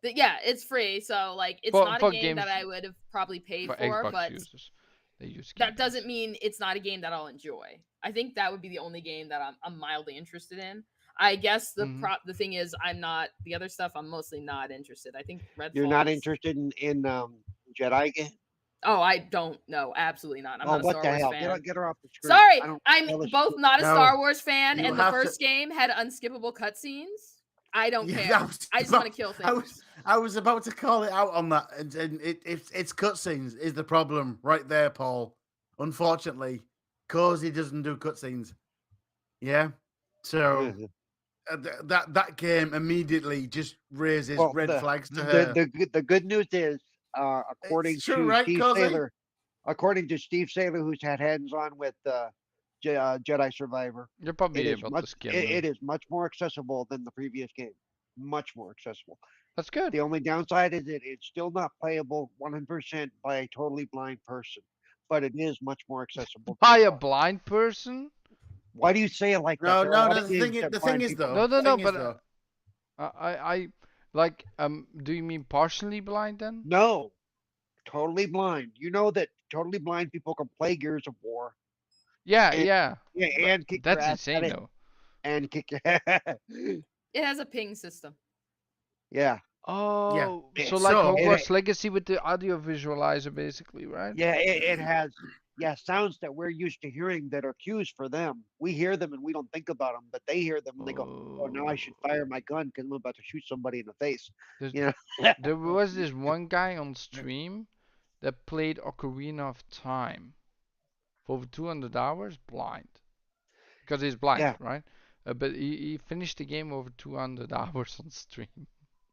Yeah, it's free, so like it's For- not for a game that games- I would have probably paid For for, Xbox but users, they use Game that doesn't Pass. mean it's not a game that I'll enjoy. I think that would be the only game that I'm mildly interested in. I guess Mhm. the thing is I'm not the other stuff I'm mostly not interested. I think Redfall You're not is- interested in Jedi game? Oh, I don't know. Absolutely not. I'm Oh, not a what Star the Wars hell? fan. Get her off the screen. Sorry, I don't I'm relish both it. not a No, Star Wars fan, you and the have to- first game had unskippable cutscenes. I don't Yeah, care. I just want to kill things. I was about to call it out on that, and it's cutscenes is the problem right there, Paul. Unfortunately, Cozy doesn't do cutscenes. Yeah, so that game immediately just raises Well, red flags to her. the good news is, according It's true, to right, Steve Cozy? Saylor, who's had hands on with Jedi Survivor, You're probably it is able much to skim it them. is much more accessible than the previous game. Much more accessible. That's good. The only downside is it's still not playable 100% by a totally blind person. but it is much more accessible to By a all. blind person? Why do you say it like that? No, There are a no, lot no. of games that The thing blind is people. though. No, no, The no. thing is But though. I like do you mean partially blind then? No, totally blind. You know that totally blind people can play Gears of War Yeah, and yeah. yeah, But and kick your that's ass at insane it though. and kick your It has a ping system. yeah. Yeah. Oh, so like So Hogwarts Legacy with the audio visualizer, basically, right? Yeah, it has sounds that we're used to hearing that are cues for them. We hear them and we don't think about them, but they hear them and they go, "Oh, now I should Oh, fire my gun because I'm about to shoot somebody in the face." there's, You know? there was this one guy on stream that played Ocarina of Time for over 200 hours blind because he's blind, Yeah, right? But he finished the game over 200 hours on stream.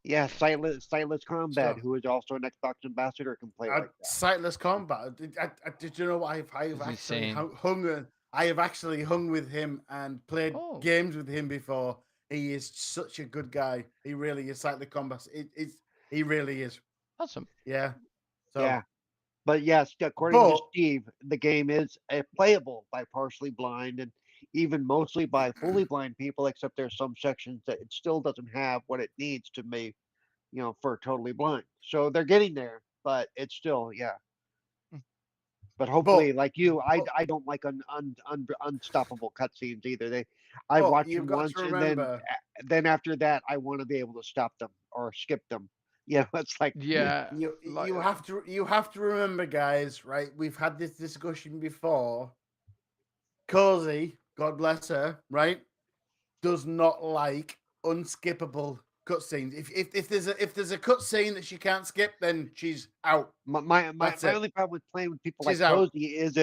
yeah. Sightless Combat, so who is also an Xbox ambassador, can play like that. sightless combat. Did you know what I've It's actually insane. I have actually hung with him and played Oh, games with him before. He is such a good guy. He really is. Sightless combat. He really is. awesome. Yeah. So, Yeah, but yes, according to but Steve, the game is playable by partially blind and even mostly by fully blind people, except there's some sections that it still doesn't have what it needs to make, for totally blind. So they're getting there, but it's still, yeah. But but hopefully, like you, I, but, I don't like unstoppable cutscenes either. I watch you've them got to once, and remember. then after that, I want to be able to stop them or skip them. Yeah, it's like, Yeah, like You have to remember, guys. Right? We've had this discussion before. Cozy, God bless her. Right? Does not like unskippable cutscenes. If there's a cutscene that she can't skip, then she's out. my That's it. only problem with playing with people like She's out. Cozy is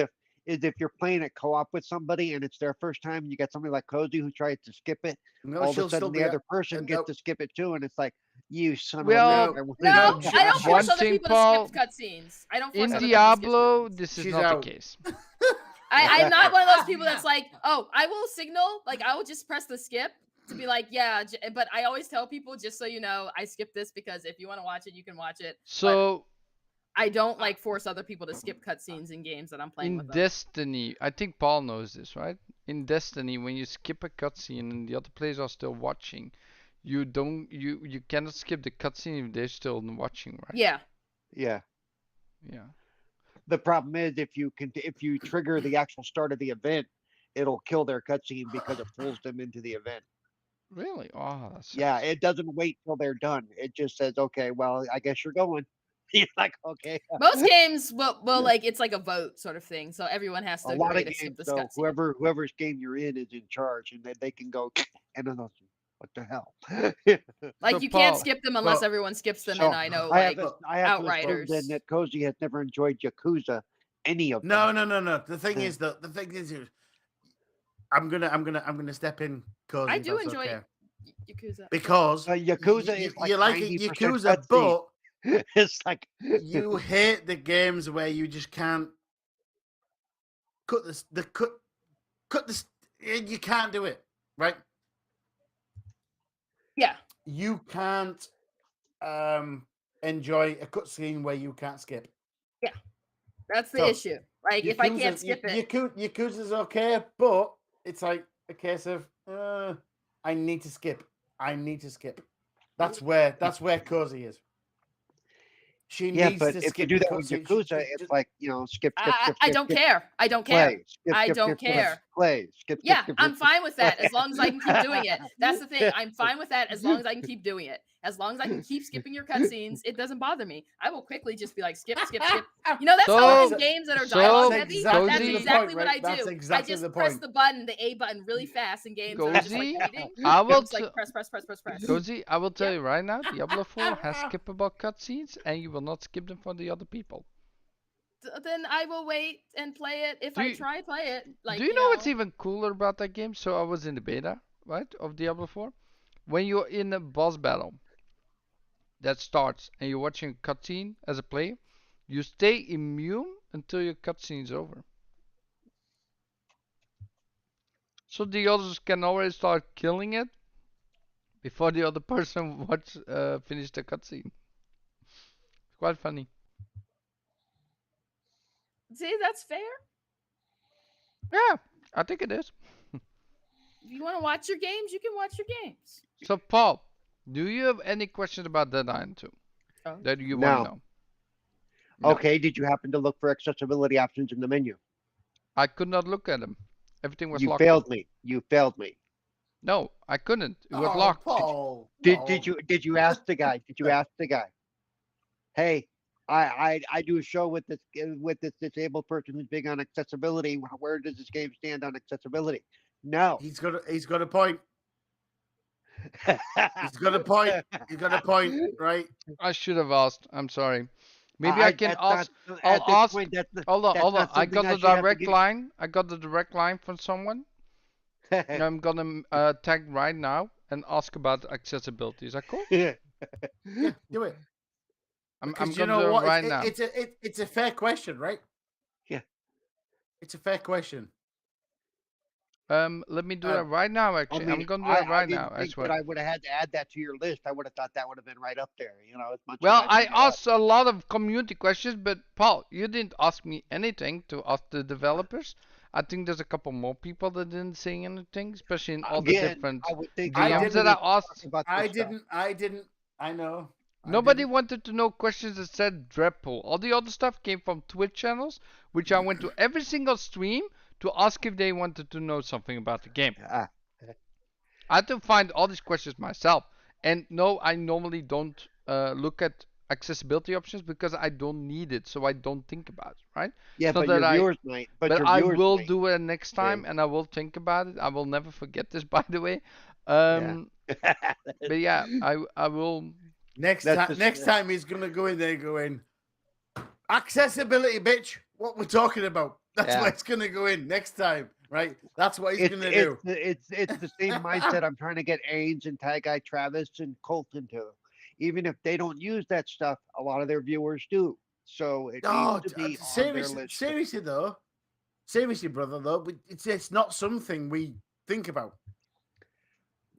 if you're playing at co-op with somebody and it's their first time and you get somebody like Cozy who tries to skip it, No, all of she'll a still sudden be the out. other person gets No, to skip it too, and it's like, you son of a well, bitch. I wanna No, know. I don't one force other thing, people to Paul, skip cutscenes. I don't force in other people to skip Diablo, cutscenes. this is she's not the out. case. I'm not one of those people that's like, oh, I will signal, like I will just press the skip to be like, yeah, but I always tell people, just so you know, I skipped this because if you want to watch it, you can watch it. But So I don't like force other people to skip cutscenes in games that I'm playing with in them. Destiny, I think Paul knows this, right? In Destiny, when you skip a cutscene and the other players are still watching, you cannot skip the cutscene if they're still watching, right? Yeah. Yeah. Yeah. The problem is if you trigger the actual start of the event, it'll kill their cutscene because it pulls them into the event. Really? Oh, that's Yeah, it doesn't wait till they're done. It just says, okay, well, I guess you're going. You're like, okay. Most games will like it's like a vote sort of thing, so everyone has A to lot agree of to skip games, this though, cutscene. whoever's game you're in is in charge, and they can go, and then they'll say, what the hell? Like So, you can't Paul, skip them unless Well, everyone skips them, So and I know I have like to I have to assume Outriders. then that Cozy has never enjoyed Yakuza, any of them. No. The thing is that I'm gonna step in, Cozy. I if do that's enjoy okay. Yakuza. Because Yakuza is like you like 90% Yakuza, cutscene. but It's like you hate the games where you just can't cut this. Cut this. You can't do it, right? Yeah. You can't enjoy a cutscene where you can't skip. That's the So, issue. Like if I can't skip it. Yakuza's okay, but it's like a case of I need to skip. I need to skip. That's where Cozy is. She yeah, needs but to if you skip do the that with cutscene. Yakuza, it's like skip, I don't care. I don't care. play, skip, I skip, don't skip, skip, care. play, skip, Yeah, skip, I'm skip, fine with that as long as I can keep doing it. That's the thing. I'm fine with that as long as I can keep doing it. As long as I can keep skipping your cutscenes, it doesn't bother me. I will quickly just be like, skip, skip, skip. You know, that's how So- in games that are so, dialogue heavy, exactly that's Cozy- exactly the what point, I right? do. That's exactly I just the press point. the button, the A button, really fast in games that are just like Cozy, waiting. I I'm will just like t- press. Cozy, I will tell Yep. you right now, Diablo 4 has skippable cutscenes, and you will not skip them for the other people. Then I will wait and play it if Do I you- try play it. Like Do you know what's even cooler about that game? So I was in the beta, right, of Diablo 4. When you're in a boss battle that starts and you're watching a cutscene as a player, you stay immune until your cutscene's over. So the others can already start killing it before the other person finish the cutscene. It's quite funny. See, that's fair. Yeah, I think it is. If you want to watch your games, you can watch your games. So, Paul, do you have any questions about Dead Island 2 Oh. that you want to No. know? No. Okay, did you happen to look for accessibility options in the menu? I could not look at them. Everything was You locked. failed me. You failed me. No, I couldn't. It was Oh, locked. Paul. Did you ask the guy? Did you ask the guy? Hey, I do a show with this disabled person who's big on accessibility. Where does this game stand on accessibility? No. He's got a point. He's got a point. He's got a point, right? I should have asked. I'm sorry. Maybe I- I can that's ask. not- I'll at this ask. point, that's not- Hold on, that's hold on. not I something got I the should have to direct give- line. I got the direct line from someone. I'm gonna tag right now and ask about accessibility. Is that cool? Yeah, do it. I'm Because gonna do it right now. It's a fair question, right? Yeah. It's a fair question. Let me do that right now. Actually, I'm gonna do it right now. I think swear. that I would have had to add that to your list. I would have thought that would have been right up there. You know, as much. Well, as I figured out. asked a lot of community questions, but Paul, you didn't ask me anything to ask the developers. I think there's a couple more people that didn't say anything, especially in all the Again, different I would think DMs that somebody I asked. talked about I this stuff. didn't. I know. I Nobody didn't. wanted to know questions that said Dreadpool. All the other stuff came from Twitch channels, which I went to every single stream to ask if they wanted to know something about the game. Ah, I had to find all these questions myself. And no, I normally don't look at accessibility options because I don't need it, so I don't think about it, right? yeah, It's not but that your I- viewers might. But But your I viewers will might. do it next time, Yeah. and I will think about it. I will never forget this, by the way. Yeah. But yeah, I will. Next That's time, just- next time he's gonna go in there going accessibility, bitch. What we're talking about. That's Yeah. what it's gonna go in next time, right? That's what he's It's, gonna do. it's the same mindset I'm trying to get Ains and Tag Guy Travis and Colt into. Even if they don't use that stuff, a lot of their viewers do. So it Oh, needs to be on their seriously, list. seriously though, seriously, brother, though, but it's not something we think about.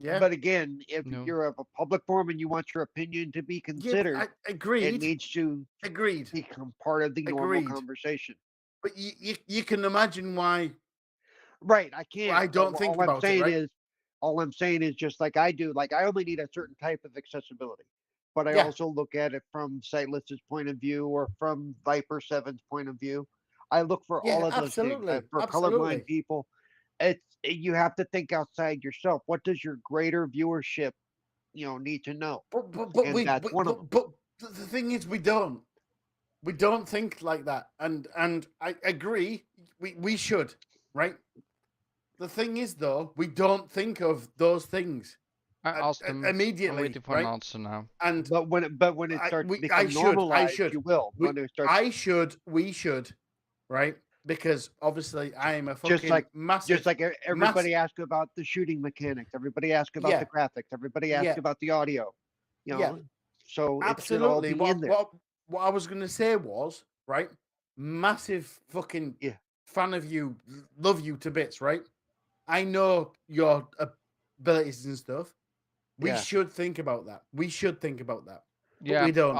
Yeah, But again, if No. you're of a public forum and you want your opinion to be yeah, considered, I, it agreed, needs to agreed. become part of the normal Agreed. conversation. But you can imagine why. Right, I can't. I don't but think all I'm about it, saying right? is, all I'm saying is just like I do. Like I only need a certain type of accessibility, but I Yeah. also look at it from Sightless's point of view or from Viper 7's point of view. I look for Yeah, all of those absolutely, things. For absolutely. colorblind people, you have to think outside yourself. What does your greater viewership, need to know? But And we, that's one of but the thing is, we don't think like that, and I agree. We should, right? The thing is, though, we don't think of those things I asked them. I'm immediately, waiting for right? an answer now. And But when it I- starts we- to become I should, I normalized, should. you will. We- When it starts, we should, right? Because obviously, I am a fucking Just like- massive. just like everybody asks about the shooting mechanics, everybody asks about Yeah. the graphics, everybody asks Yeah. about the audio. Yeah. So it should all Absolutely. be in there. What I was gonna say was, right? Massive fucking Yeah. fan of you, love you to bits, right? I know your abilities and stuff. We Yeah. should think about that. We should think about that. Yeah, we don't.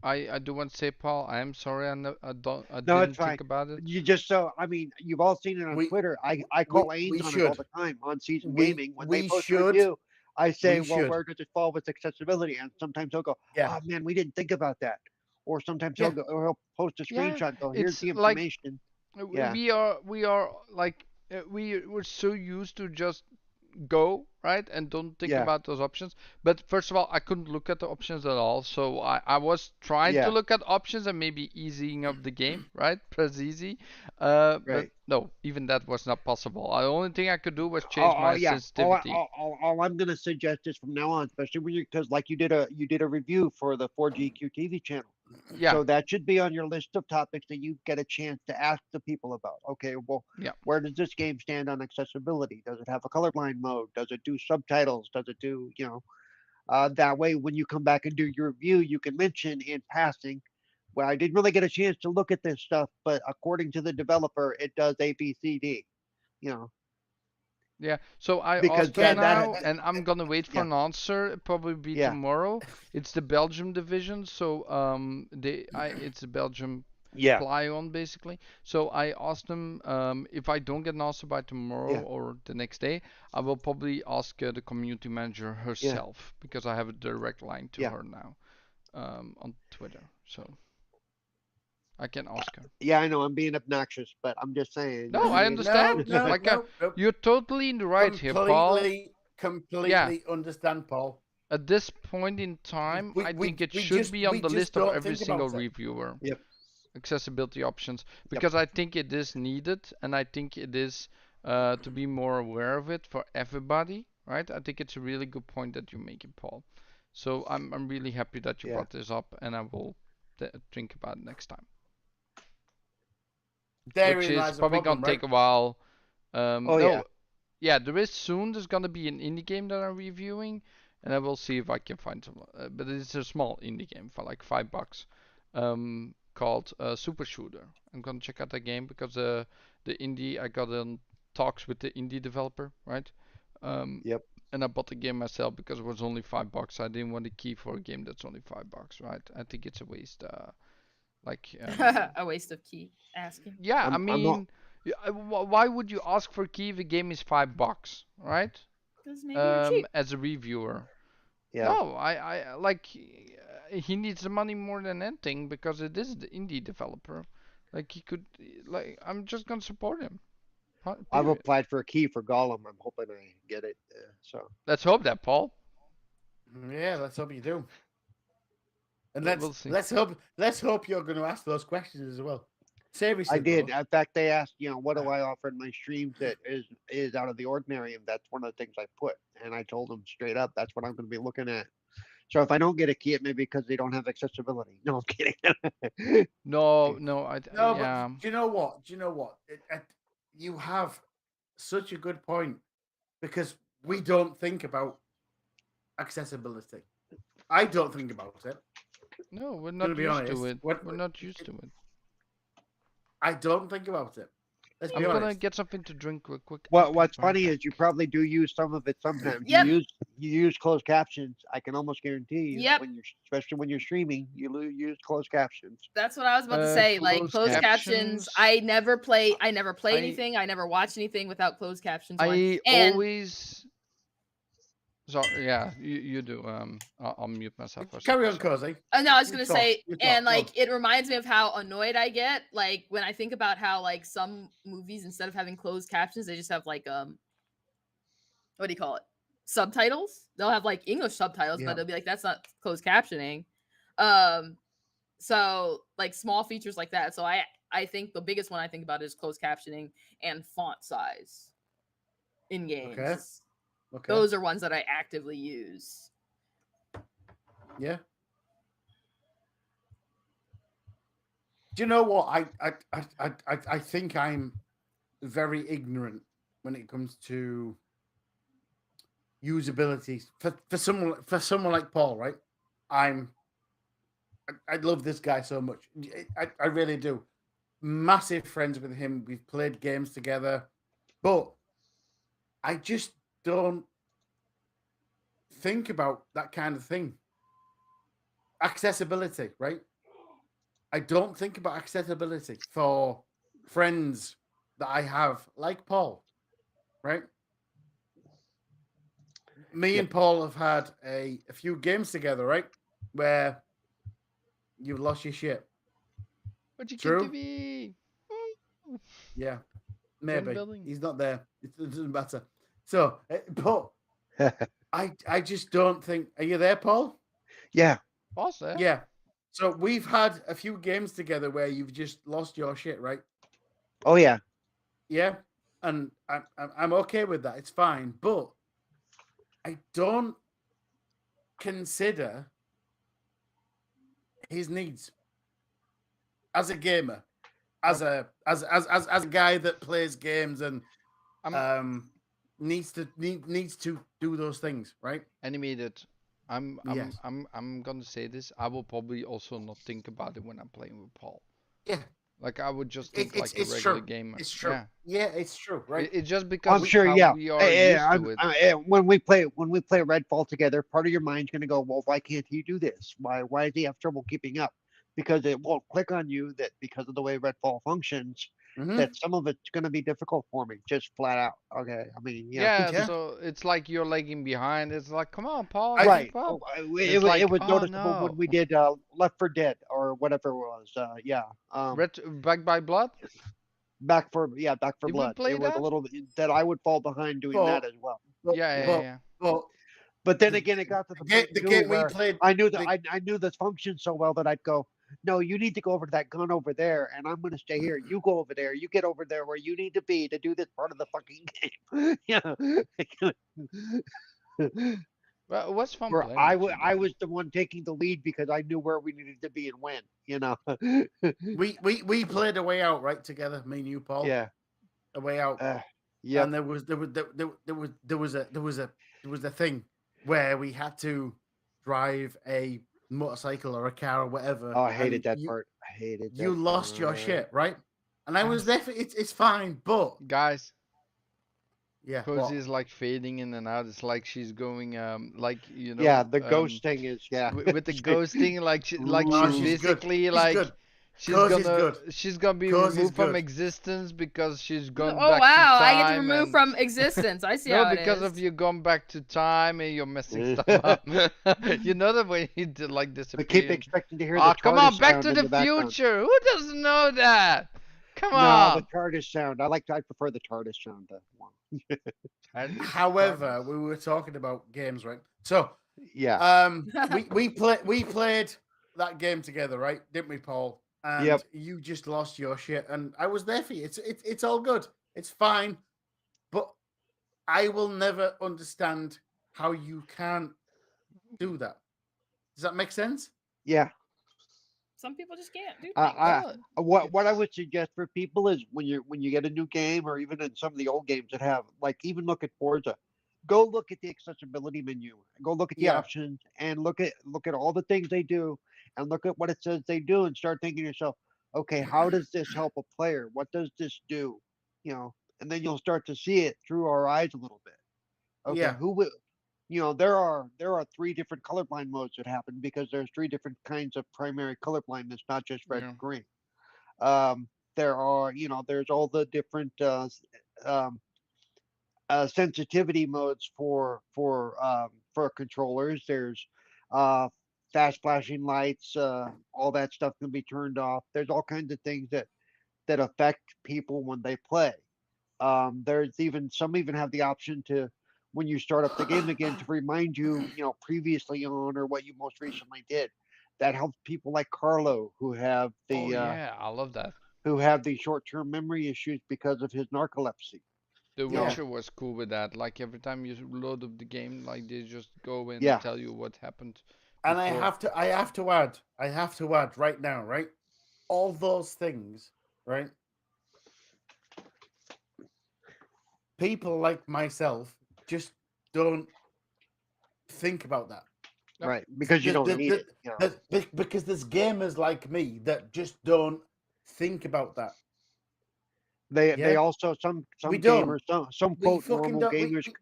I do want to say, Paul, I am sorry. I No, didn't it's fine. think about it. You just you've all seen it on We- Twitter. I call we Ains on it all should. the time on Season We- Gaming. When we they post should. a review, I say, We well, should. where does it fall with accessibility? And sometimes they'll go, Yeah. oh man, we didn't think about that. Or sometimes Yeah. he'll post a Yeah, screenshot and go, here's it's the like- information. W- Yeah. We are like we're so used to just go right and don't think Yeah. about those options. But first of all, I couldn't look at the options at all, so I was trying Yeah. to look at options and maybe easing up the game, right? Press easy. But Right. no, even that was not possible. The only thing I could do was change my yeah. sensitivity. All I'm gonna suggest is from now on, especially when because like you did a review for the 4GQ TV channel. Yeah. So that should be on your list of topics that you get a chance to ask the people about. Okay, well, Yeah. where does this game stand on accessibility? Does it have a colorblind mode? Does it do subtitles? Does it do, that way when you come back and do your review, you can mention in passing, well, I didn't really get a chance to look at this stuff, but according to the developer, it does A, B, C, D. Yeah, so I Because asked that- now, that- and I'm gonna wait for Yeah. an answer. It'll probably be Yeah. tomorrow. It's the Belgium division, so it's the Belgium Yeah. reply on basically. So I asked them if I don't get an answer by tomorrow Yeah. or the next day, I will probably ask the community manager Yeah. herself because I have a direct line to Yeah. her now on Twitter. So I can ask her. Yeah, I know I'm being obnoxious, but I'm just saying, No, I No, understand. no, Like no, no. you're totally in the right here, Paul. Yeah. Completely understand, Paul. At this point in time, I think it should be on the list of don't every think single about it. reviewer. Yep. Accessibility options, Yep. because I think it is needed, and I think it is to be more aware of it for everybody, right? I think it's a really good point that you're making, Paul. So I'm really happy that you Yeah. brought this up, and I will think about it next time. Therein Which is lies the probably problem, gonna take right? a while. Oh No, yeah. yeah, there is soon. There's gonna be an indie game that I'm reviewing, and I will see if I can find some. But it's a small indie game for like $5, called Super Shooter. I'm gonna check out that game because the indie I got in talks with the indie developer, right? Yep. And I bought the game myself because it was only $5. I didn't want a key for a game that's only $5, right? I think it's a waste. Like, A waste of key asking. yeah, I I'm not. mean, why would you ask for a key if the game is $5, right? Because maybe you're cheap. As a reviewer. Yeah. No, I like he needs the money more than anything because it is the indie developer. Like he could, like I'm just gonna support him. I've Period. applied for a key for Gollum. I'm hoping I get it. So Let's hope that, Paul. Yeah, let's hope you do. And We'll see. let's hope you're going to ask those questions as well. Seriously, I did. though, In fact, they asked, what do I offer in my streams that is out of the ordinary, and that's one of the things I put. And I told them straight up, that's what I'm going to be looking at. So if I don't get a key, it may be because they don't have accessibility. No, I'm kidding. No, no, yeah. but do you know what? You have such a good point because we don't think about accessibility. I don't think about it. No, we're To not be used honest, to it. We're not used to it. I don't think about it. Let's I'm be gonna honest. get something to drink real quick. What's funny is you probably do use some of it sometimes. Yep. You use closed captions. I can almost guarantee you, Yep. especially when you're streaming, you use closed captions. That's what I was about to say. Like closed closed captions. I never play anything. I never watch anything without closed captions on. I And always. So yeah, you do. I'll mute myself. For a Carry second, on, sorry. Cozy. no, I was You gonna talk, say, you talk, and go on. like it reminds me of how annoyed I get, like when I think about how like some movies instead of having closed captions, they just have like what do you call it? Subtitles. They'll have like English subtitles, Yeah. but they'll be like that's not closed captioning. So like small features like that. So I think the biggest one I think about is closed captioning and font size in games. Okay. Those are ones that I actively use. Yeah. Do you know what? I think I'm very ignorant when it comes to usability for someone like Paul, right? I love this guy so much. I really do. Massive friends with him. We've played games together, but I just don't think about that kind of thing. Accessibility, right? I don't think about accessibility for friends that I have, like Paul, right? Me and Paul have had a few games together, right? Where you've lost your shit. What you True? give me? Yeah, Join maybe. building. He's not there. It doesn't matter. So, but I just don't think. Are you there, Paul? Yeah. Paul's there. Yeah. So we've had a few games together where you've just lost your shit, right? Oh yeah. Yeah, and I'm okay with that. It's fine, but I don't consider his needs as a gamer, as a guy that plays games and needs to do those things, right? Animated. Yes. I'm gonna say this. I will probably also not think about it when I'm playing with Paul. Yeah. Like I would just think like a it's regular true. gamer. It's true. Yeah. Yeah, it's true, right? It's just because I'm sure. how Yeah. we are used to it. When we play Redfall together, part of your mind's gonna go, well, why can't he do this? Why does he have trouble keeping up? because it won't click on you that because of the way Redfall functions, Mhm. that some of it's going to be difficult for me, just flat out. Okay, I mean, Yeah, Yeah. so it's like you're lagging behind. It's like, come on, Paul, I- keep right. up. It, It's like, it was oh noticeable when no, we did Left 4 Dead or whatever it was. Yeah. Back by Blood. Back for Did we Blood. play It was a that? little that I would fall behind doing that But as well. but Yeah, yeah, but yeah. but But then the, again, it got to the game, point the too game we where played. I knew that the- I knew this function so well that I'd go, no, you need to go over to that gun over there, and I'm going to stay here. You go over there. You get over there where you need to be to do this part of the fucking game. Yeah. Well, it was fun Where playing with you I guys. was the one taking the lead because I knew where we needed to be and when. we played a way out right together, me and you, Paul. Yeah. A way out. Yeah. And there was a thing where we had to drive a motorcycle or a car or whatever. Oh, I hated and that part. I hated that You lost your part. shit, right? And I was there. It's fine, but Guys, yeah, Cozy is like fading in and out. It's like she's going, like Yeah, the ghost thing is with the ghost thing, like No, she's she's good. physically She's like good. Cozy's good. she's gonna be Cozy's removed from good. existence because she's gone Oh back wow, to I time. get to remove and- from existence. I see No, how it because is. of you going back to time and you're messing stuff up. You know that when you did like I disappear. keep expecting to hear Oh, the come on, TARDIS Back sound to in the the background. Future. Who doesn't know that? Come No, on. the TARDIS sound. I prefer the TARDIS sound. However, we were talking about games, right? So Yeah. we played that game together, right? Didn't we, Paul? And Yep. you just lost your shit, and I was there for you. It's all good. It's fine, but I will never understand how you can't do that. Does that make sense? Yeah. Some people just can't do things. What I would suggest for people is when you get a new game or even in some of the old games that have like even look at Forza, go look at the accessibility menu, go look at the Yeah. options and look at all the things they do and look at what it says they do and start thinking to yourself, okay, how does this help a player? What does this do? And then you'll start to see it through our eyes a little bit. Okay, Yeah. who will there are 3 different colorblind modes that happen because there's 3 different kinds of primary colorblindness, not just red Yeah. and green. There are, there's all the different sensitivity modes for controllers. There's fast flashing lights, all that stuff can be turned off. There's all kinds of things that affect people when they play. There's some even have the option to when you start up the game again to remind you, previously on or what you most recently did. That helps people like Carlo who have the Oh yeah, I love that. who have the short-term memory issues because of his narcolepsy. The Yeah. Witcher was cool with that. Like every time you load up the game, like they just go and Yeah. tell you what happened. And I before. have to add right now, right? All those things, right? People like myself just don't think about that. Yep. Right, because you The- don't the- need the- it. Because there's gamers like me that just don't think about that. They Yeah. also some We don't. gamers, some We quote fucking normal don't. gamers,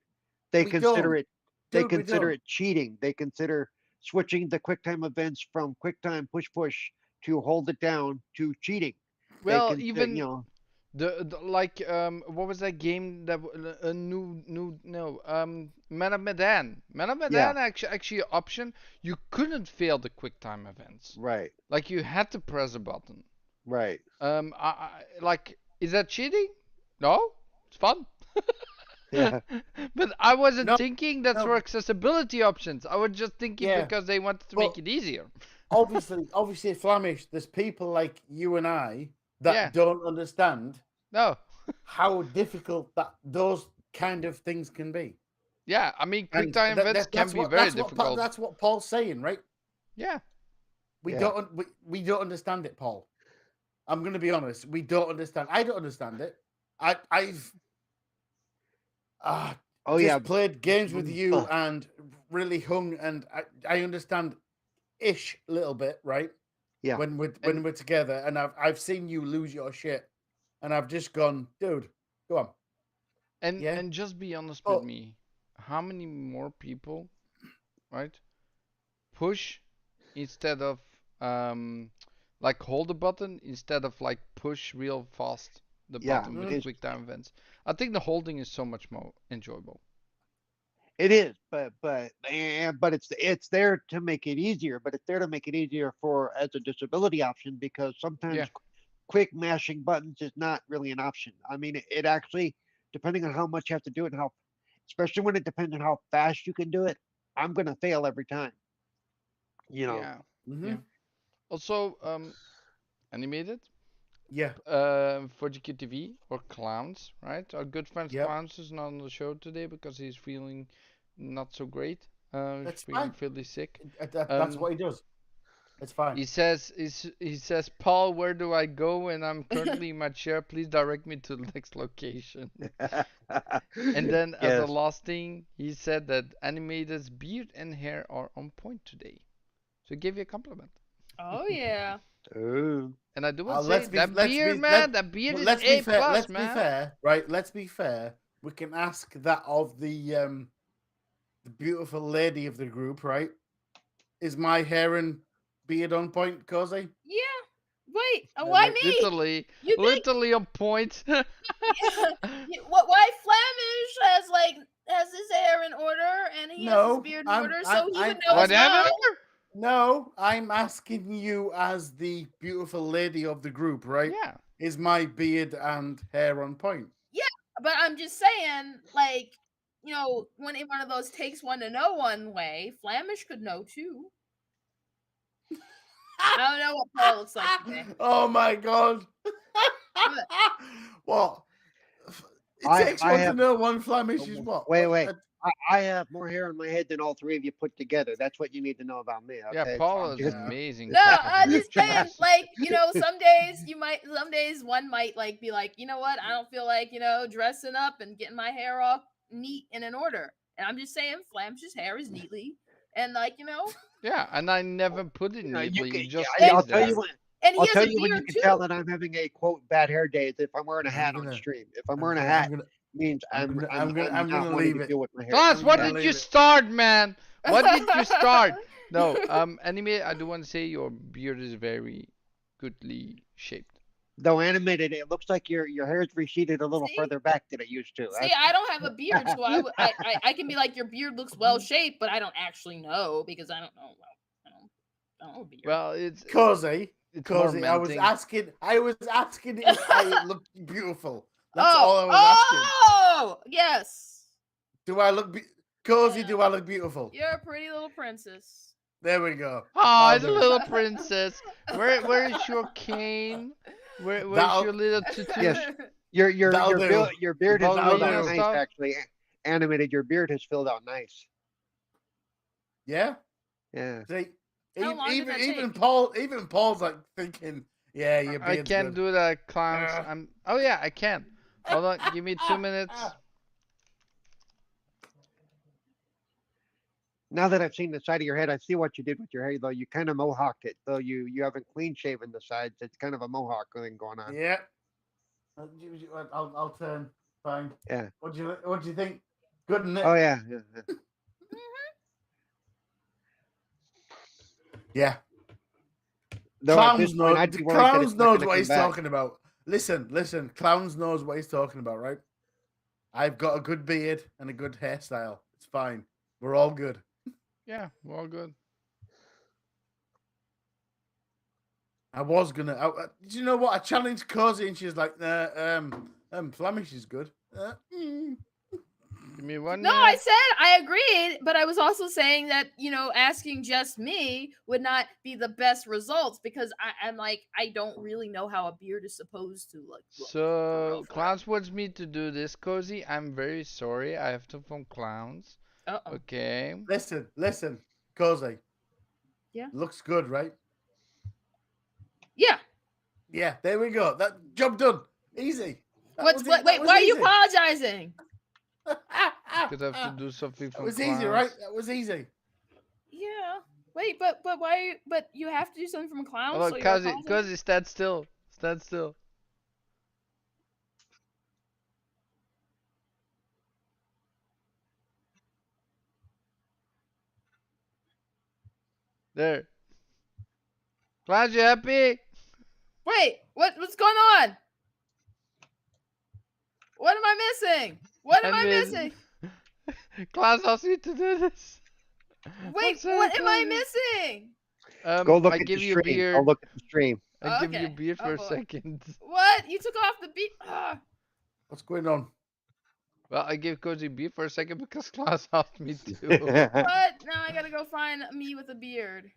they we consider don't. it they Dude, we consider don't. it cheating. They consider switching the QuickTime events from QuickTime push to hold it down to cheating. Well, consider, even the like what was that game that a Man of Medan. Man of Yeah. Medan actually an option. You couldn't fail the QuickTime events. right, Like you had to press a button. right. Like is that cheating? No, it's fun. Yeah. But I wasn't No, thinking that's no. for accessibility options. I was just thinking Yeah, because they wanted to but- make it easier. Obviously, Flamish, there's people like you and I that Yeah. don't understand No. how difficult that those kind of things can be. Yeah, I mean And QuickTime events can be very difficult. That's what Paul's saying, right? Yeah. We Yeah. we don't understand it, Paul. I'm going to be honest. We don't understand. I don't understand it. I've Oh just yeah. played games with you Ugh. and really hung, and I understand ish a little bit, right? Yeah. When we're And- together, and I've seen you lose your shit, and I've just gone, dude, go on. And Yeah. and just be honest Oh. with me. How many more people, right, push instead of like hold the button instead of like push real fast the Yeah, button with Mm. quick time events. I think the holding is so much more enjoyable. it is, but it's there to make it easier. But it's there to make it easier for as a disability option because sometimes Yeah. quick mashing buttons is not really an option. I mean, it actually, depending on how much you have to do it and how, especially when it depends on how fast you can do it, I'm gonna fail every time. You know, Yeah. Mm-hmm. Yeah. Also, animated. Yeah. For GQTV or Clowns, right? Our good friend Yep. Clowns is not on the show today because he's feeling not so great. He's That's feeling fine. fairly sick. That's what he does. It's fine. He says, Paul, where do I go? And I'm currently in my chair. Please direct me to the next location. And then, as a yes. last thing, he said that Animated's beard and hair are on point today. So he gave you a compliment. Oh yeah. Ooh. And I do want to say Let's be that let's beard, be man, let that beard but is let's be A fair. plus, Let's be man. fair, right? Let's be fair. We can ask that of the beautiful lady of the group, right? Is my hair and beard on point, Cozy? Yeah. Wait. Yeah, Why like, me? Literally, You think? literally on point. Why Flamish has his hair in order and he has his No, beard in order, so he would I'm know as Whatever. well. no, I'm asking you as the beautiful lady of the group, right? Yeah. Is my beard and hair on point? But I'm just saying, like, you know, when in one of those takes one to know one way, Flamish could know too. I don't know what Paul looks like today. Oh my god! What? It I takes I one to have know one Flamish is what? wait, What- wait. I have more hair on my head than all three of you put together. That's what you need to know about me. Yeah, Okay. Paul I'm is just- amazing. No, fucking I'm hair. just saying, Jesus. like, you know, some days one might like be like, you know what, I don't feel like, you know, dressing up and getting my hair all neat and in order. And I'm just saying, Flamish's hair is neatly and like, you know, Yeah, and I never put it you know, you neatly. can, It just yeah, stays I'll tell there. you when. and he I'll has tell a you when you beard can too. tell that I'm having a quote bad hair day is if I'm wearing a hat on gonna- stream. If I'm I'm wearing a gonna- hat, I'm gonna- means I'm I'm gonna not wanting leave to it. deal with my hair. Class, what gonna did you leave it. start, man? What did you start? No, anime, I do want to say your beard is very goodly shaped. Though animated, it looks like your hair's receded a little See? further back than it used to. See, I don't have a beard, so I can be like, your beard looks well shaped, but I don't actually know because I don't know. I don't know a beard. Well, it's Cozy, it's more Cozy. I was menting. asking if I looked beautiful. That's oh, all I was asking. oh, yes. Do I look Cozy? Yeah. Do I look beautiful? You're a pretty little princess. There we go. Oh, I'll the do it. little princess. Where is your cane? Where's That'll- your little tutu? Yes. Your That'll do. your beard has That'll filled do. out nice Stuff. actually. Animated, your beard has filled out nice. Yeah. Yeah. See, How long did that even take? Paul's like thinking, yeah, your I beard's can't good. do that, clowns. Uh. Oh yeah, I can. Hold on, give me 2 minutes. Now that I've seen the side of your head, I see what you did with your hair. Though you kind of mohawked it, though you haven't clean shaven the sides. It's kind of a mohawk thing going on. Yeah. I'll turn. Fine. Yeah. What do you think? Good, isn't it? Oh yeah. Yeah. Yeah. Yeah. Though at Clowns this point, knows. I'd be worried that Clowns it's not knows gonna what come he's back. talking about. Listen. Clowns knows what he's talking about, right? I've got a good beard and a good hairstyle. It's fine. We're all good. Yeah, we're all good. I was gonna. Do you know what? I challenged Cozy, and she's like, Flamish is good. Give me 1 No, minute. I said I agreed, but I was also saying that, you know, asking just me would not be the best results because I'm like, I don't really know how a beard is supposed to look. For So, real. Clowns wants me to do this, Cozy. I'm very sorry. I have to phone Clowns. Uh-oh. Okay. Listen, Cozy. Yeah. Looks good, right? Yeah. Yeah, there we go. That job done. Easy. Wait, why are you apologizing? Because I have to do something That from was easy, right? That was easy. Yeah. Wait, but why? But you have to do something from a clown. Hold so on, you're Cozy, apologizing? Cozy, stand still. Stand still. There. Clowns, you happy? Wait, what's going on? What am I missing? What am I missing? Klaus asked me to do this. Wait, sorry, what am I Klaus. missing? Go look I at give the you a stream. beer. Go look at the stream. I give you a Okay. beer for Oh, a boy. second. What? You took off the beat. Ah. What's going on? Well, I gave Cozy beer for a second because Klaus asked me to. What? Now I gotta go find me with a beard.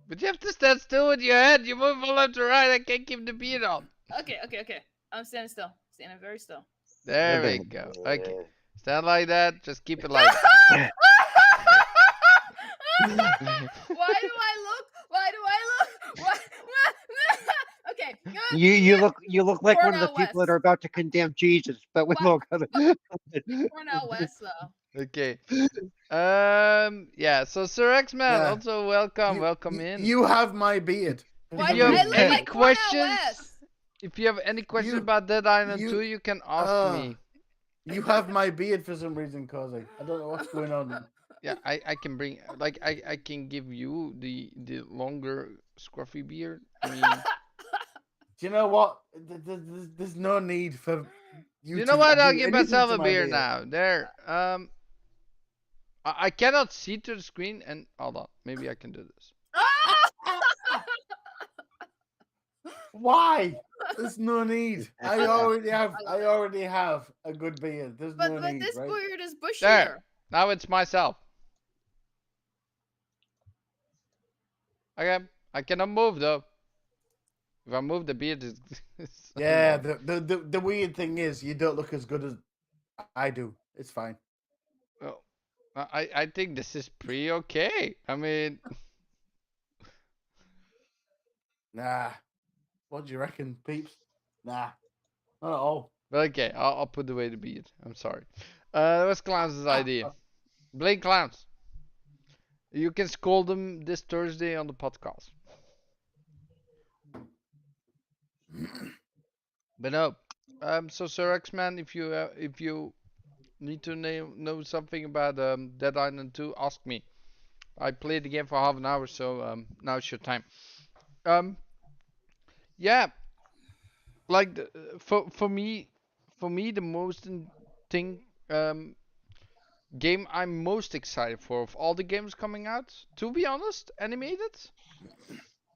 But you have to stand still with your head. You move from left to right. I can't keep the beard on. Okay. I'm standing still. Standing very still. There we go. Okay. Stand like that. Just keep it like that. Why do I look? What? Okay, good. You look like one of the Cornell people that West. are about to condemn Jesus, but with What? no. Cornell West though. Okay. Yeah. So Sir X-Man, Yeah. also welcome. You- welcome you- in. You have my beard. Why If do you I have look any like Cornell questions, West? if you have any questions You- about Dead Island you- 2, you can ask me. You have my beard for some reason, Cozy. I don't know what's going on. Yeah, I can bring I can give you the longer scruffy beard. I mean, Do you know what? There's no need for you. you know to what? I'll do give anything myself to a my beard now. There. I cannot see to the screen, and hold on, maybe I can do this. Why? There's no need. I already have a good beard. There's But no need, this right? beard is bushier. There. Now it's myself. Okay, I cannot move though. If I move, the beard is. Yeah. The weird thing is, you don't look as good as I do. It's fine. Well, I think this is pretty okay. I mean, Nah. What do you reckon, peeps? Nah. Not at all. but okay, I'll put away the beard. I'm sorry. That was Clowns' idea. Blame Clowns. You can scold them this Thursday on the podcast. But no. So Sir X-Man, if you need to know something about Dead Island 2, ask me. I played the game for half an hour, so now it's your time. Yeah, like for me, the most thing game I'm most excited for of all the games coming out, to be honest, animated,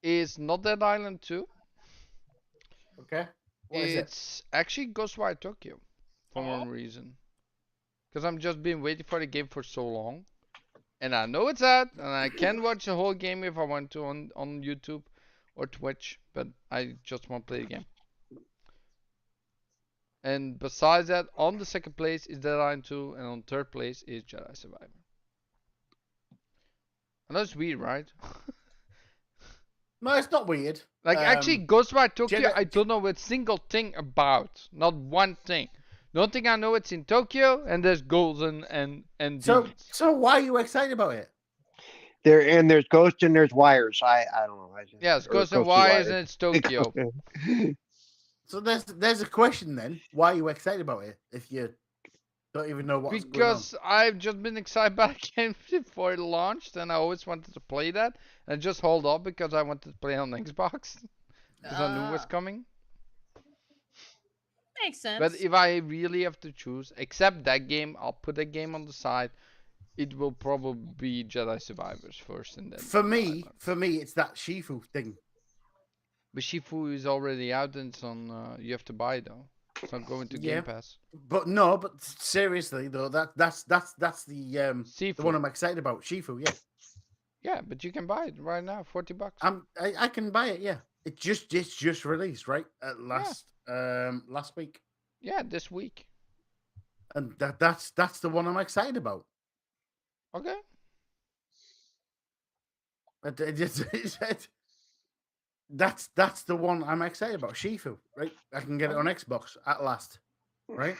is not Dead Island 2. Okay. What is it? It's actually Ghostwire Tokyo, for one reason. Because I'm just been waiting for the game for so long. And I know it's out, and I can watch the whole game if I want to on YouTube or Twitch, but I just want to play the game. And besides that, on the second place is Dead Island 2, and on third place is Jedi Survivor. And that's weird, right? No, it's not weird. Like, actually, Ghostwire Tokyo, Jedi- I don't know a single thing about. Not one thing. The only thing I know, it's in Tokyo, and there's ghouls and demons. So why are you excited about it? There's ghosts and there's wires. I don't know. Yeah, it's or Ghosts and ghosty Wires, and it's Tokyo. So there's a question then. Why are you excited about it if you don't even know what's going on? Because I've just been excited by the game before it launched, and I always wanted to play that. And just hold off because I wanted to play on Xbox. Because I knew it was coming. Makes sense. But if I really have to choose, except that game, I'll put that game on the side. It will probably be Jedi Survivors first, and then. For me, it's that Shifu thing. But Shifu is already out, and it's on. You have to buy it, though. It's not going to Yeah. Game Pass. But seriously though, that's the Sifu. one I'm excited about. Shifu, yeah. Yeah, but you can buy it right now, $40. I can buy it, yeah. It's just released, right? Last week. Yeah, this week. And that's the one I'm excited about. Okay. That's the one I'm excited about. Shifu, right? I can get it on Xbox at last, right?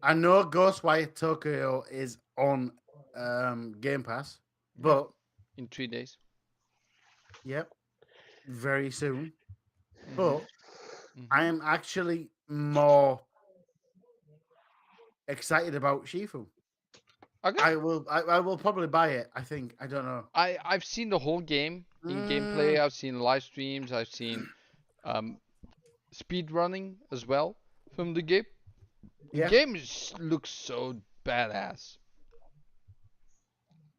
I know Ghostwire Tokyo is on Game Pass, but In 3 days. yep, very soon. But I am actually more excited about Shifu. Okay. I will probably buy it. I think. I don't know. I've seen the whole game. in gameplay. I've seen live streams. I've seen speed running as well from the game. The Yeah. game looks so badass.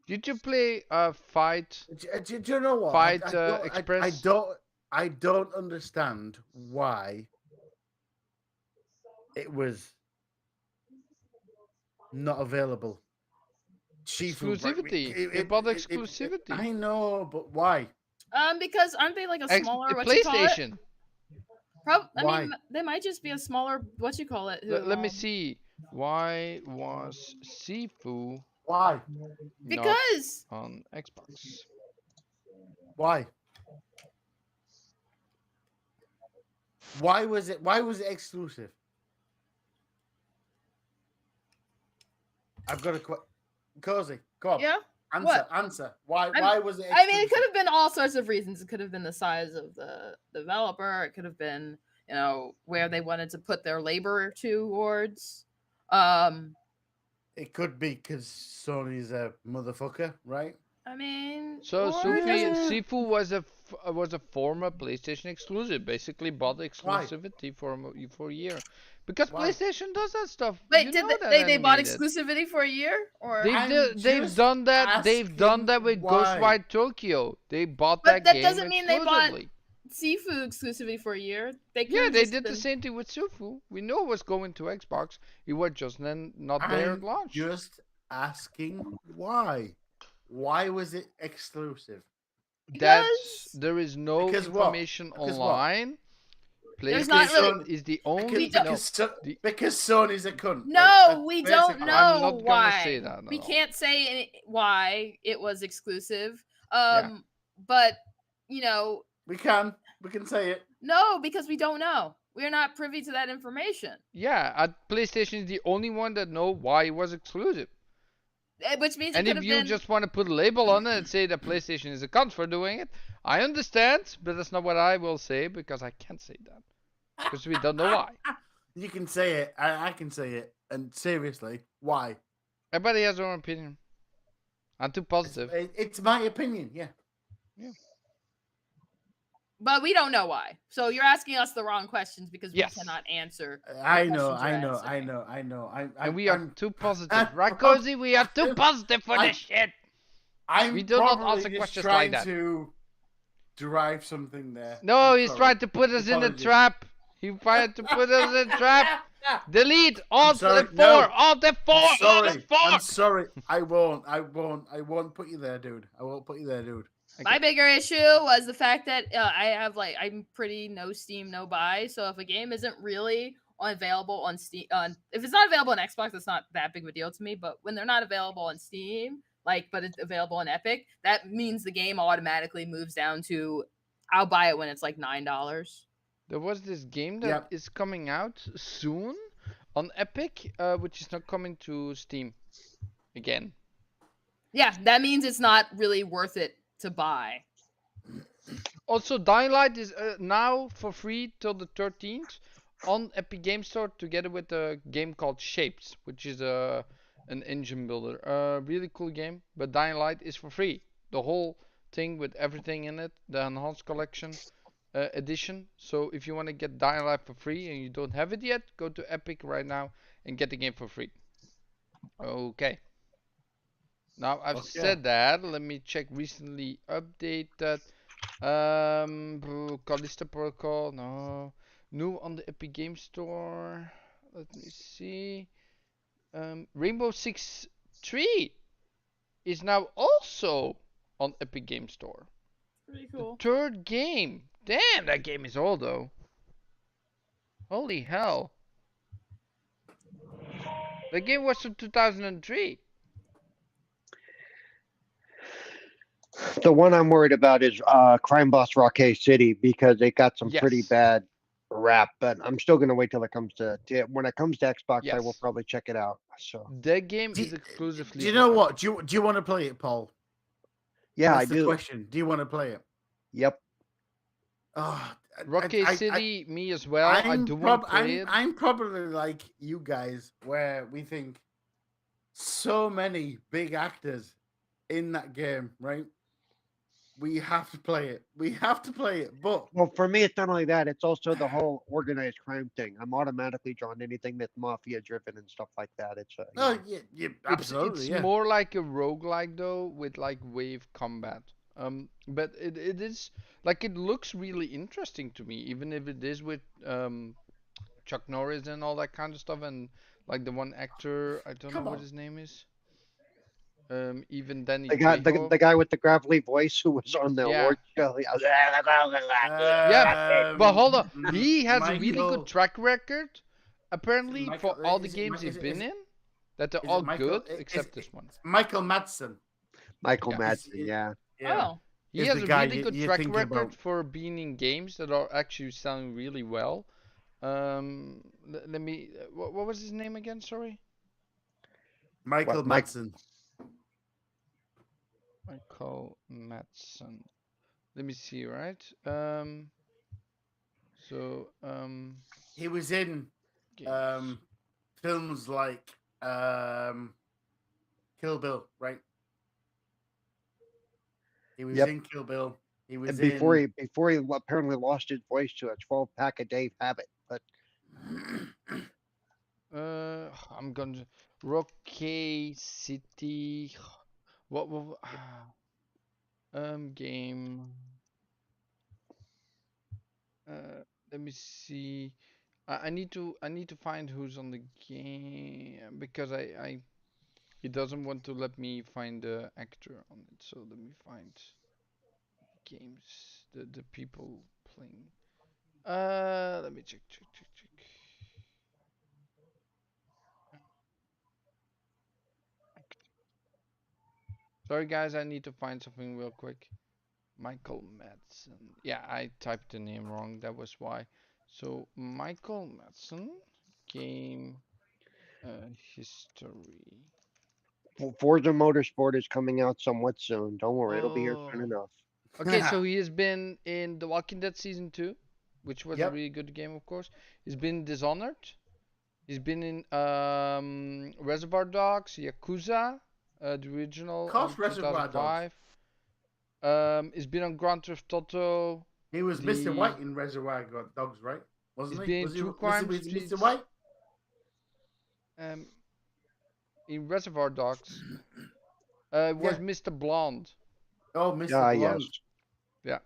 Did you play Fight Do you know what? Fight I Express? I don't understand why it was not available. Exclusivity. They bought exclusivity. I know, but why? Because aren't they like a smaller PlayStation. I mean, they might just be a smaller what you call it. Let me see. Why was Sifu Why? Because not on Xbox? Why? Why was it exclusive? I've got a question. Cozy, come on. yeah. Answer. Why was it exclusive? I mean, it could have been all sorts of reasons. It could have been the size of the developer. It could have been, where they wanted to put their labor towards. It could be because Sony's a motherfucker, right? I mean, So or it doesn't- Sifu was a former PlayStation exclusive. Basically bought exclusivity for a year, because Why? PlayStation does that stuff. Wait, You did know that they bought animated. exclusivity for a year? Or They've just done that. They've done that with asking why. Ghostwire Tokyo. They bought But that game doesn't mean they bought exclusively. Sifu exclusivity for a year. Yeah, could've they just did the been- same thing with Sifu. We know it was going to Xbox. It was just then not there at I'm launch. just asking why. Why was it exclusive? There is no Because what? information Because what? online. There's not PlayStation really- is the only. We don't- Because Sony's a cunt. No, we don't basically- know I'm not gonna why. say that, We no. can't say why it was exclusive. Yeah. But We can say it. no, because we don't know. We're not privy to that information. Yeah, PlayStation is the only one that know why it was exclusive. Which means And it if could have you been. just want to put a label on it and say that PlayStation is a cunt for doing it, I understand, but that's not what I will say because I can't say that. Because we don't know why. You can say it. I can say it. And seriously, why? Everybody has their own opinion. I'm too positive. It's my opinion. Yeah. But we don't know why. So you're asking us the wrong questions because we Yes. cannot answer. I the know. questions you're answering. And we are too positive. Right, Cozy? We are too positive for this shit. I'm We do not probably answer just questions trying like that. to derive something there. No, I'm he's sorry. trying to put us in a Apologies. trap. He tried to put us in a trap. Delete Alt sorry, F4. no. Alt F4. Alt Sorry. F4. I'm sorry. I won't put you there, dude. I won't put you there, dude. My bigger issue was the fact that I'm pretty no Steam, no buy. So if a game isn't really available on Steam, if it's not available on Xbox, it's not that big of a deal to me. But when they're not available on Steam, but it's available on Epic, that means the game automatically moves down to I'll buy it when it's like $9. There was this game that is coming out soon on Epic, which is not coming to Steam again. Yeah, that means it's not really worth it to buy. Also, Dying Light is now for free till the 13th on Epic Game Store together with a game called Shapes, which is an engine builder. Really cool game, but Dying Light is for free. The whole thing with everything in it, the Enhanced Collection edition. So if you want to get Dying Light for free and you don't have it yet, go to Epic right now and get the game for free. Okay. Now I've said that, let me check recently updated. Callisto Protocol, no. New on the Epic Game Store. Let me see. Rainbow Six 3 is now also on Epic Game Store. Pretty cool. The third game. Damn, that game is old though. Holy hell. The game was from 2003. The one I'm worried about is Crime Boss Rocket City because it got some pretty Yes. bad rap, but I'm still gonna wait till it comes to when it comes to Xbox. I will Yes. probably check it out. So That game is exclusively. Do you for know Epic. what? Do you want to play it, Paul? yeah, That's I the do. question. Do you want to play it? Yep. Oh, Rocket City, me as well. I do want to play it. I'm probably like you guys, where we think so many big actors in that game, right? We have to play it. We have to play it. But Well, for me, it's not only that; it's also the whole organized crime thing. I'm automatically drawn to anything that's mafia driven and stuff like that. It's you oh know, yeah, yeah, It's absolutely, it's yeah. more like a roguelike though with like wave combat. But it is like it looks really interesting to me, even if it is with Chuck Norris and all that kind of stuff, and like the one actor, I don't know Come what on. his name is. Even Danny the Trejo. guy with the gravelly voice who was on the Yeah, award show. yeah. But hold on, Mm, he has a really good Michael. track record, Is it apparently, for Michael? all the games he's been in. That they're Is all it Michael? good except this one. It's Michael Madsen. Michael Yeah. Madsen, yeah. Yeah, Oh, He is has the a guy really good you're track thinking record about. for being in games that are actually selling really well. Let me. What was his name again? Sorry, What Michael Mike? Madsen. Michael Madsen. Let me see. Right. So He was in games. um, films like Kill Bill, right? He was Yep. in Kill Bill. He was And in. before he apparently lost his voice to a 12 pack of Dave Habit, but I'm gonna Rocky City. What game. Let me see. I need to find who's on the game because I he doesn't want to let me find the actor on it. So let me find games the people playing. Let me check. Sorry guys, I need to find something real quick. Michael Madsen. Yeah, I typed the name wrong. That was why. So Michael Madsen, game history. Forza Motorsport is coming out somewhat soon. Don't worry, it'll be here soon Oh. enough. Okay, so he has been in The Walking Dead season 2, which was a Yep. really good game, of course. He's been in Dishonored. He's been in Reservoir Dogs, Yakuza, the original on Cost Reservoir Dogs. 2005. He's been on Grand Theft Auto. He was Mr. The White in Reservoir Dogs, right? He's Wasn't he? been in Was he True Crime Mr. Streets. White? Um, in Reservoir Dogs, was Yeah. Mr. Blonde. Oh, Mr. Ah, yes. Blonde. Yeah.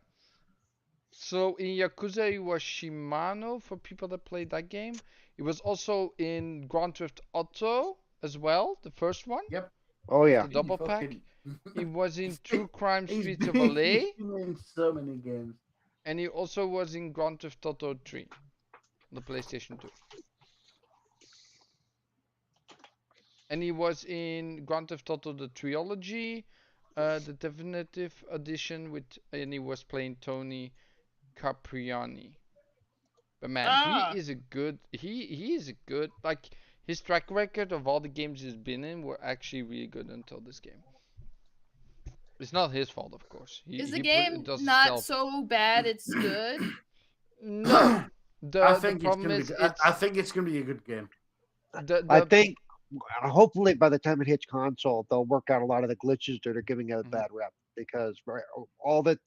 So in Yakuza, he was Shimano for people that played that game. He was also in Grand Theft Auto as well, the first one, Yep. Oh with yeah. the double pack. He was in True Crime Streets of LA, he's been in so many games. and he also was in Grand Theft Auto 3 on the PlayStation 2. And he was in Grand Theft Auto the Trilogy, the definitive edition and he was playing Tony Capriani. But man, ah, he is a good like his track record of all the games he's been in were actually really good until this game. It's not his fault, of course. is the It game does not itself. so bad? It's good. No, I the think it's problem gonna be. is I think it's gonna be a good game. I the think hopefully by the time it hits console, they'll work out a lot of the glitches that are giving it a Mhm. bad rep because all that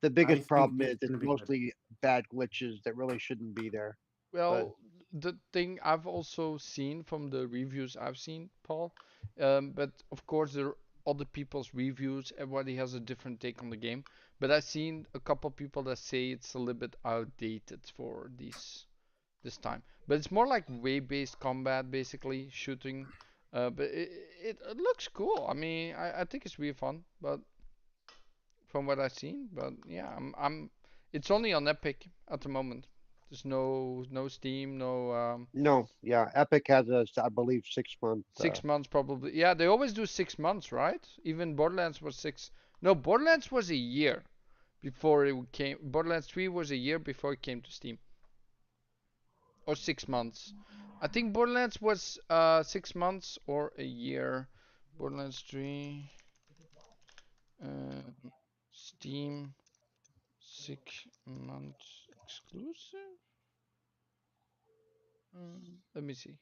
the I biggest think problem is it's it's gonna be good. mostly bad glitches that really shouldn't be there. But Well, the thing I've also seen from the reviews I've seen, Paul, but of course there are other people's reviews. Everybody has a different take on the game. But I've seen a couple people that say it's a little bit outdated for this time. But it's more like wave-based combat, basically shooting. But it looks cool. I mean, I think it's really fun. But from what I've seen, but yeah, it's only on Epic at the moment. There's no Steam, no no, yeah, Epic has a I believe 6 month. 6 months probably. Yeah, they always do 6 months, right? Even Borderlands was six. No, Borderlands was a year before it came. Borderlands 3 was a year before it came to Steam, or 6 months. I think Borderlands was 6 months or a year. Borderlands 3, uh, Steam 6 months exclusive. Let me see.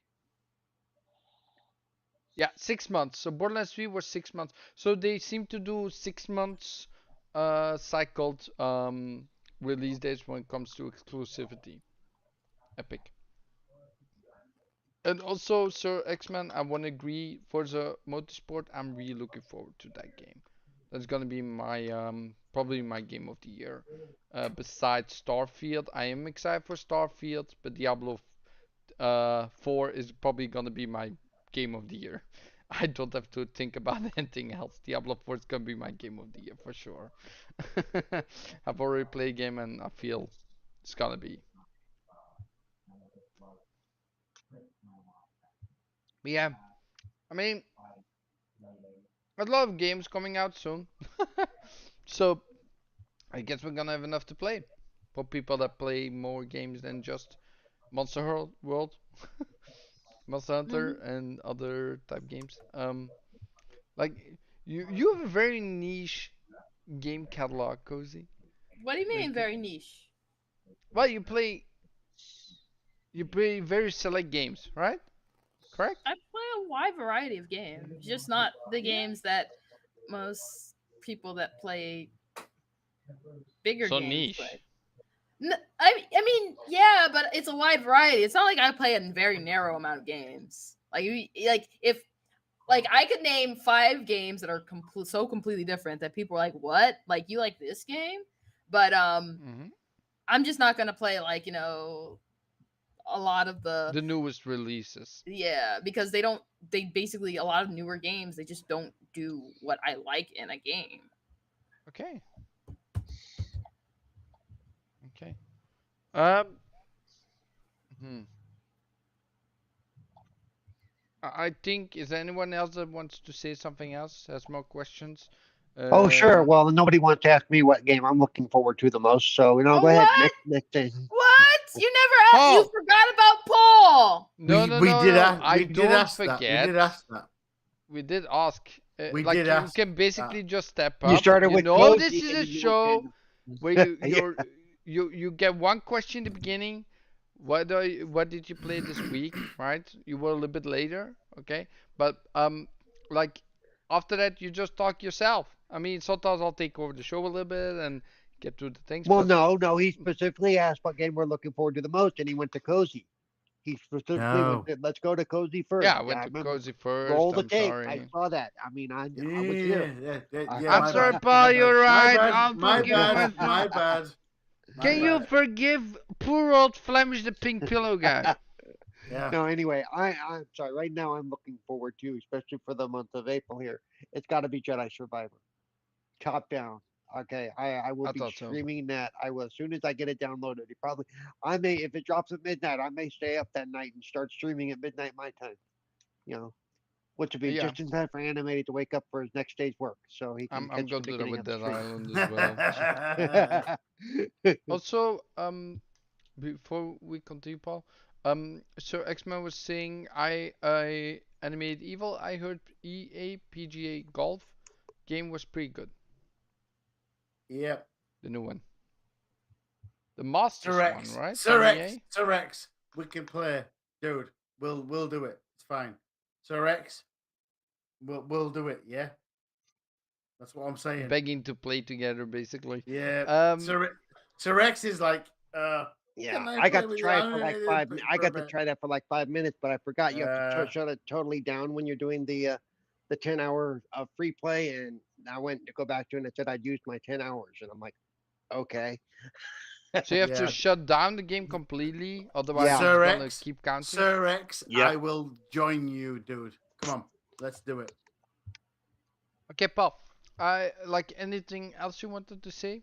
Yeah, 6 months. So Borderlands 3 was 6 months. So they seem to do 6 months cycled release dates when it comes to exclusivity. Epic. And also, Sir X-Men, I want to agree, Forza Motorsport, I'm really looking forward to that game. That's gonna be my probably my game of the year. Besides Starfield, I am excited for Starfield, but Diablo 4 is probably gonna be my game of the year. I don't have to think about anything else. Diablo 4 is gonna be my game of the year for sure. I've already played a game and I feel it's gonna be. But yeah, I mean, a lot of games coming out soon. So I guess we're gonna have enough to play for people that play more games than just World, Monster Hunter, Mhm. and other type games. Like you have a very niche game catalog, Cozy. What do you mean, Like, very niche? well, you play very select games, right? Correct? I play a wide variety of games, just not the games that most people that play bigger So games play. niche. I mean, yeah, but it's a wide variety. It's not like I play a very narrow amount of games. Like if like I could name 5 games that are so completely different that people are like, "What? Like you like this game?" But Hmm. I'm just not gonna play like a lot of the The newest releases. yeah because they don't. They basically a lot of newer games. They just don't do what I like in a game. Okay. Okay. Um. Hmm. I think is there anyone else that wants to say something else? Has more questions? Oh, sure. Um. Well, nobody wants to ask me what game I'm looking forward to the most. So, go Oh ahead. what? Next thing. What? You never asked. You Paul. forgot about Paul. No, We no, we no, did no. ask I we did don't ask that. We did forget. ask that. We did ask. We Like did you ask can that. basically just step You up. started You with know this Cozy is and a then you went show where you yeah. you get one question in the beginning. What did you play this week? Right? You were a little bit later, okay? But like after that you just talk yourself. I mean, sometimes I'll take over the show a little bit and get through the things, Well, but no. He specifically asked what game we're looking forward to the most, and he went to Cozy. He specifically went No. to, let's go to Cozy first. yeah, I went I to remember. Cozy first. Roll the I'm tape. I sorry. saw that. I mean, I was here. Yeah, I'm my sorry, bad. Paul. You're My right. bad. I'll My forgive bad. myself. My bad. My Can you bad. forgive poor old Flemish the pink pillow guy? Yeah. No, anyway, I'm sorry. Right now, I'm looking forward to, especially for the month of April here. It's got to be Jedi Survivor, top down. Okay, I will I be thought so. streaming that. I will as soon as I get it downloaded. I may if it drops at midnight, I may stay up that night and start streaming at midnight my time. You know, which would be Yeah, just in time for Animated to wake up for his next day's work, so he can I'm catch the gonna do that beginning with of the Dead stream. Island as well. Also, before we continue, Paul, so X-Men was saying I animated Evil. I heard EA PGA Golf game was pretty good. Yep. The new one, the Masters Sir one, X. right? Sir From X. EA. Sir X. We can play, dude. We'll do it. It's fine. Sir X. We'll do it. Yeah. That's what I'm saying. Begging to play together, basically. Yeah. Um, Sir X is like, Yeah, can I I play got to with you? try it I'm for like gonna five. play I for a got to bit. try that for like 5 minutes, but I forgot you have to Uh, shut it totally down when you're doing the 10 hour of free play. And I went to go back to it and it said I'd used my 10 hours, and I'm like, okay, so you have to yeah. shut down the game completely, otherwise yeah, it's Sir gonna X. keep counting. Sir X. Yep. I will join you, dude. Come on. Let's do it. Okay, Paul. I like anything else you wanted to say?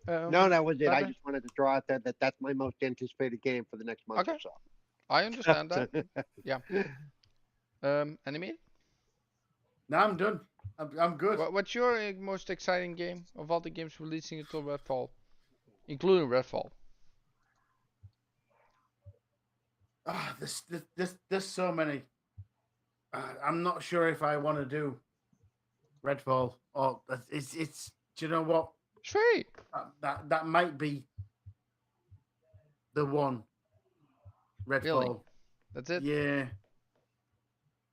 no, that was it. I Better? just wanted to draw out that that's my most anticipated game for the next month Okay, or so. I understand that. Yeah. Animate? No, I'm done. I'm good. What's your most exciting game of all the games releasing until Redfall, including Redfall? Ah, there's so many. I'm not sure if I want to do Redfall or it's. Do you know what? Sweet. That might be the one. Redfall. Really? That's it. Yeah.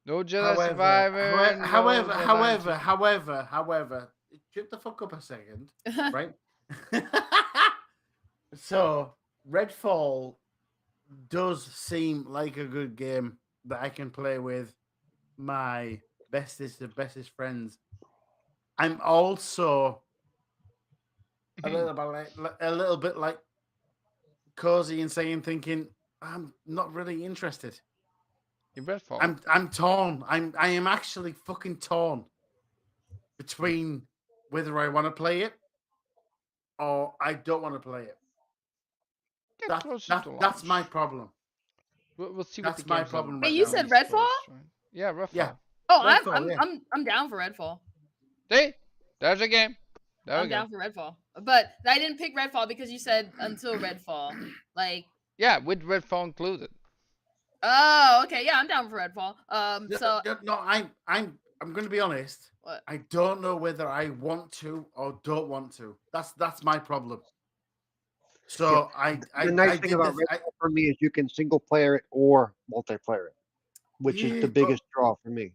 No Jedi Survivor. No Jedi. However, shut the fuck up a second, right? So Redfall does seem like a good game that I can play with my bestest of bestest friends. I'm also a little bit like Cozy and saying, thinking, I'm not really interested. In Redfall. I'm torn. I am actually fucking torn between whether I want to play it or I don't want to play it. Get closer to That's my launch. problem. We'll see what That's the my games are. problem Wait, right you now. said released Redfall? first, right? Yeah, Redfall. Yeah. Oh, Redfall, yeah. I'm down for Redfall. See, there's a game. There I'm we go. down for Redfall. But I didn't pick Redfall because you said until Redfall. Like, Yeah, with Redfall included. oh, okay, yeah, I'm down for Redfall. So No, I'm going to be honest. what? I don't know whether I want to or don't want to. That's my problem. So The nice thing about Redfall for me is you can single player it or multiplayer it, which is the biggest draw for me.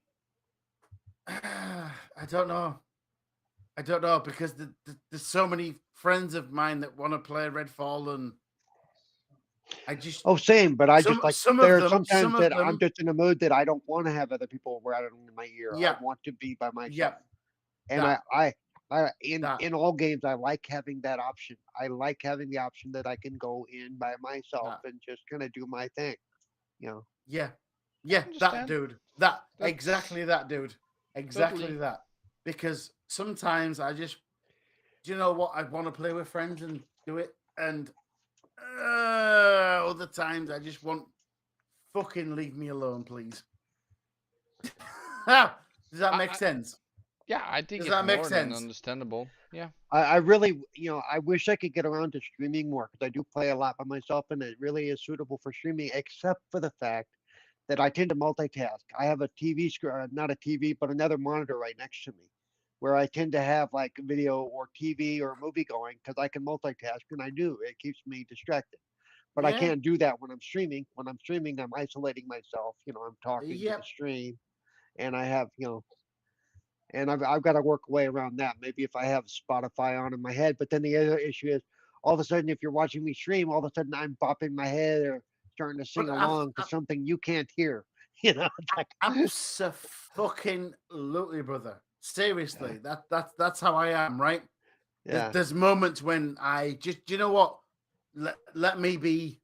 I don't know. Because there's so many friends of mine that want to play Redfall, and I just same. But I just like there are sometimes that I'm them, just in a mood that I don't want to have other people rattling in my ear. Yeah. I want to be by myself. Yeah. And That. I in all games I like having that option. I like having the option that I can go in by myself and just kind of do my thing. You know. Yeah. Yeah, that dude. Exactly that dude. Exactly Totally. that. Because sometimes I just, do you know what? I want to play with friends and do it, and other times I just want fucking leave me alone, please. Does that make sense? Yeah, I think Does it's that make more than sense? understandable. Yeah. I really, I wish I could get around to streaming more because I do play a lot by myself, and it really is suitable for streaming, except for the fact that I tend to multitask. I have a TV screen, not a TV, but another monitor right next to me, where I tend to have like video or TV or movie going because I can multitask, and I do. It keeps me distracted. But I can't do that when I'm streaming. When I'm streaming, I'm isolating myself. I'm talking to the stream, and I have, and I've got to work a way around that. Maybe if I have Spotify on in my head, but then the other issue is all of a sudden, if you're watching me stream, all of a sudden I'm bopping my head or starting to sing along to something you can't hear. Absolutely, brother. Seriously, that's how I am, right? Yeah. There's moments when I just, you know what? Let me be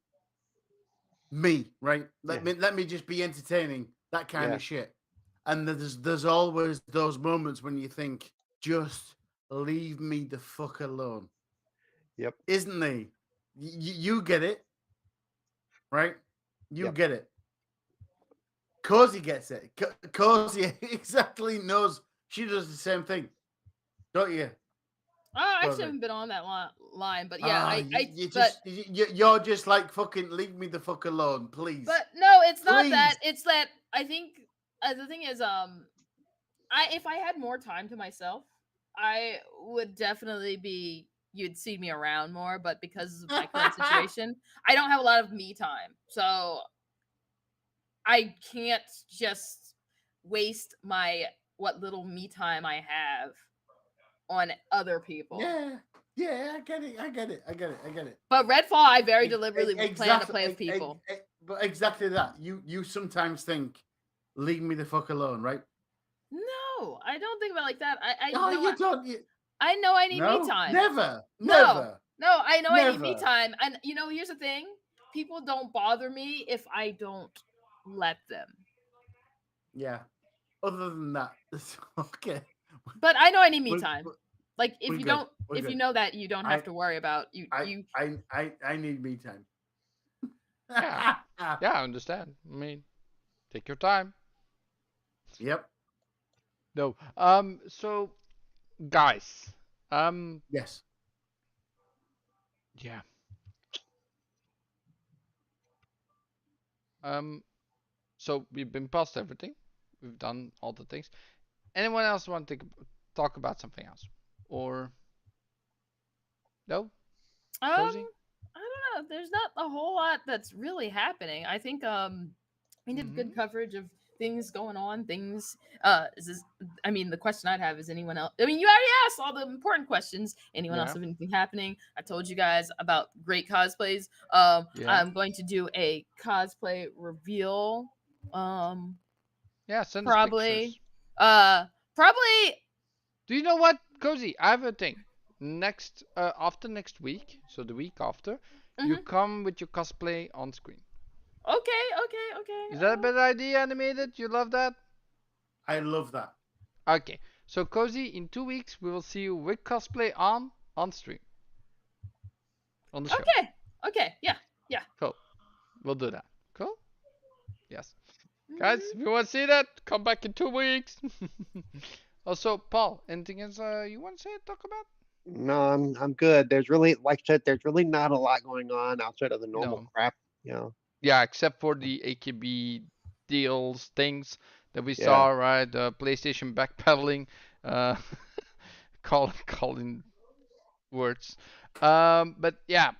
me, right? Let me just be entertaining, that kind of shit. And there's always those moments when you think, just leave me the fuck alone. Yep. Isn't there? You get it, right? You get it. Cozy gets it. Cozy exactly knows she does the same thing, don't you? I actually haven't been on that line, but yeah, you're just like, fucking leave me the fuck alone, please. But no, it's not that. It's that I think the thing is, if I had more time to myself, I would definitely be. You'd see me around more, but because of my current situation, I don't have a lot of me time, so I can't just waste what little me time I have on other people. Yeah, I get it. But Redfall, I very deliberately plan to play with people. But exactly that. You sometimes think, leave me the fuck alone, right? No, I don't think about it like that. I know I need me time. Never. No, I know I need me time. And here's the thing: people don't bother me if I don't let them. Yeah. Other than that, it's okay. But I know I need me time. Like if you don't, if you know that you don't have to worry about you. I need me time. Yeah, I understand. I mean, take your time. Yep. No. So, guys. Yes. Yeah. So we've been past everything. We've done all the things. Anyone else want to talk about something else, or no? Cozy? I don't know. There's not a whole lot that's really happening. I think we did good coverage of things going on. Things. Is this? I mean, the question I'd have is anyone else. I mean, you already asked all the important questions. Anyone else Yeah. have anything happening? I told you guys about great cosplays. Yeah. I'm going to do a cosplay reveal. Yeah, send us Probably. pictures. Probably. Do you know what, Cozy? I have a thing. After next week, so the week after, you Mhm. come with your cosplay on screen. Okay. Is that a better idea, animated? You love that? I love that. Okay. So, Cozy, in 2 weeks, we will see you with cosplay on stream. On the show. Okay. Yeah. Cool. We'll do that. Cool? Yes. Guys, if you want to see that, come back in 2 weeks. Also, Paul, anything else you want to say, talk about? No, I'm good. There's really, like I said, there's really not a lot going on outside of the normal No. crap. You know. Yeah, except for the AKB deals, things that we Yeah. saw, right? The PlayStation backpedaling, calling words. But yeah,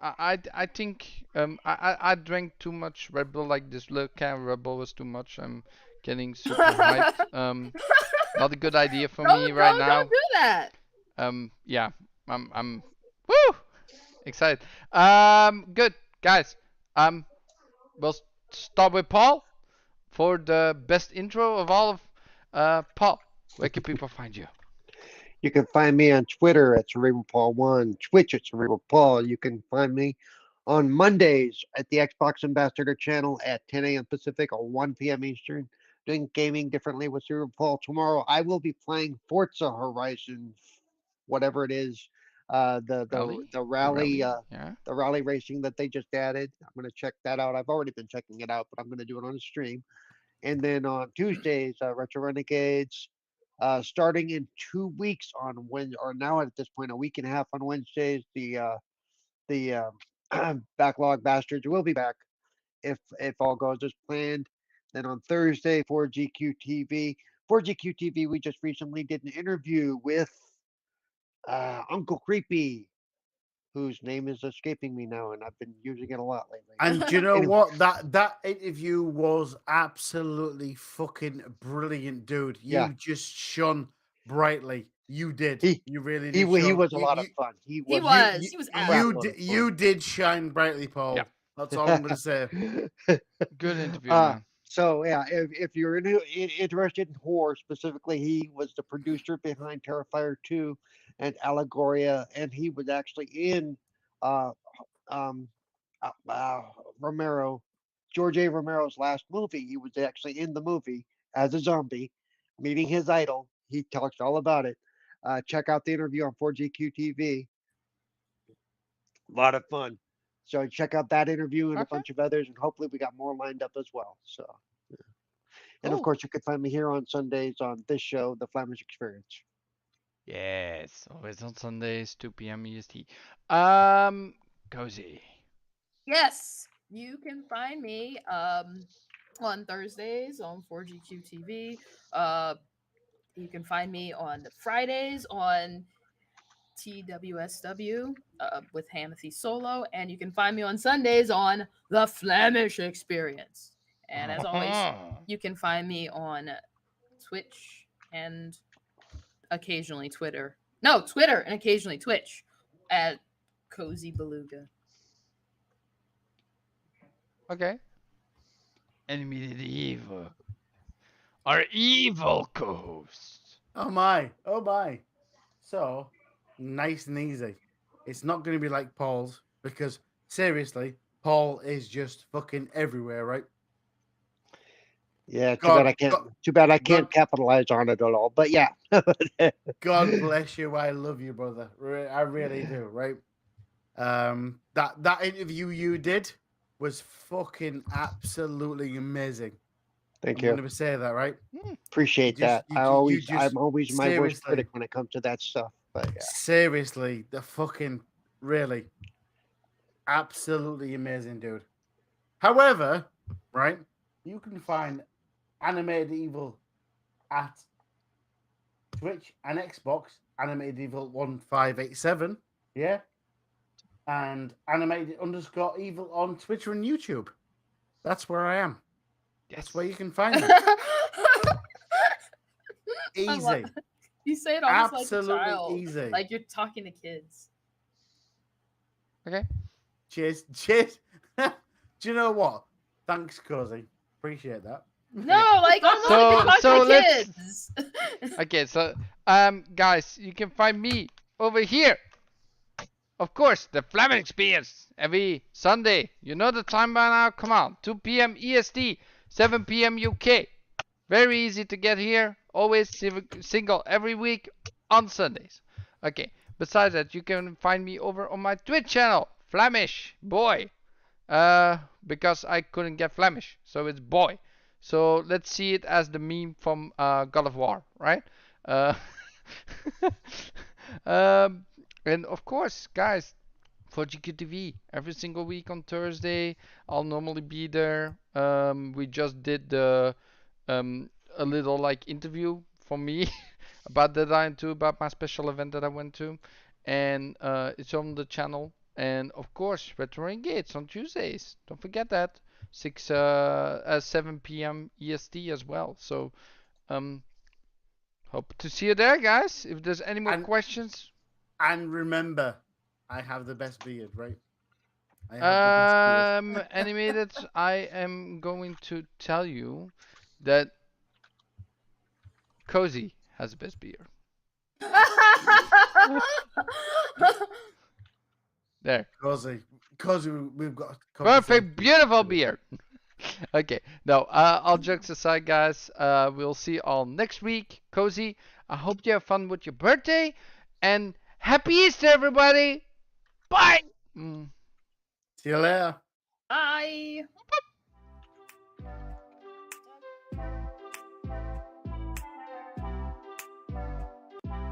I think I drank too much Red Bull. Like this little can of Red Bull was too much. I'm getting super hyped. Not a good idea for me right now. Don't do that. Yeah, I'm woo excited. Good guys. We'll start with Paul for the best intro of all of. Paul, where can people find you? You can find me on Twitter at Cerebral Paul 1, Twitch at Cerebral Paul. You can find me on Mondays at the Xbox Ambassador channel at 10 a.m. Pacific or 1 p.m. Eastern, doing gaming differently with Cerebral Paul. Tomorrow I will be playing Forza Horizon, whatever it is, Rally? the rally, Yeah. the rally racing that they just added. I'm going to check that out. I've already been checking it out, but I'm going to do it on the stream. And then on Tuesdays, Retro Renegades. Starting in 2 weeks on Wednesday, or now at this point, a week and a half on Wednesdays, the backlog bastards will be back if all goes as planned. Then on Thursday for GQTV, we just recently did an interview with Uncle Creepy, whose name is escaping me now, and I've been using it a lot lately. And do you know Anyway. what? That interview was absolutely fucking brilliant, dude. You Yeah. just shone brightly. You did. He You really he did. he Shone. was a lot of fun. He He was was. He was crap absolutely. load of You did shine brightly, Paul. Yeah. That's all I'm gonna say. Good interview, man. So yeah, if you're interested in horror specifically, he was the producer behind Terrifier 2 and Allegoria, and he was actually in uh, um, Romero, George A. Romero's last movie. He was actually in the movie as a zombie, meeting his idol. He talks all about it. Check out the interview on 4GQ TV. A lot of fun. So check out that interview and a Okay. bunch of others, and hopefully we got more lined up as well. So, and of Cool. course, you can find me here on Sundays on this show, The Flamish Experience. Yes, always on Sundays, 2 p.m. EST. Cozy. Yes, you can find me on Thursdays on 4GQ TV. You can find me on Fridays on TWSW with Hamothy Solo, and you can find me on Sundays on the Flamish Experience. And as always, you can find me on Twitch and occasionally Twitter. No, Twitter and occasionally Twitch at Cozy Beluga. Okay. Animated Evil. Our evil co-host. Oh my. Oh my. So nice and easy. It's not gonna be like Paul's because seriously, Paul is just fucking everywhere, right? Yeah, God, too bad I can't God, capitalize on it at all. But yeah. God bless you. I love you, brother. I really do, right? That interview you did was fucking absolutely amazing. Thank I'm you. gonna say that, right? Appreciate that. I'm always my worst seriously, critic when it comes to that stuff. But yeah. seriously, the fucking really absolutely amazing, dude. However, right, you can find Animated Evil at Twitch and Xbox, Animated Evil 1587, yeah, and Animated _Evil on Twitter and YouTube. That's where I am. That's where you can find me. Easy. You say it almost Absolutely like a child. easy. Like you're talking to kids. Okay. Cheers. Cheers. Do you know what? Thanks, Cozy. Appreciate that. No, like almost like you're talking So to let's- kids. Okay, so guys, you can find me over here. Of course, the Flamish Experience every Sunday. You know the time by now. Come on, 2 p.m. EST, 7 p.m. UK. Very easy to get here. Always single every week on Sundays. Okay. Besides that, you can find me over on my Twitch channel, Flamish Boy. Because I couldn't get Flamish, so it's Boy. So let's see it as the meme from God of War, right? And of course, guys, for GQTV every single week on Thursday, I'll normally be there. We just did the a little like interview for me about that I into about my special event that I went to, and it's on the channel. And of course, Retro Renegades on Tuesdays. Don't forget that 7 p.m. EST as well. So hope to see you there, guys. If there's any more questions. And remember, I have the best beard, right? I have the best beard. Animated, I am going to tell you that Cozy has the best beard. There. Cozy, we've got Perfect, beautiful beard. Okay, no, all jokes aside, guys, we'll see you all next week. Cozy, I hope you have fun with your birthday, and happy Easter, everybody. Bye. See you later. Bye.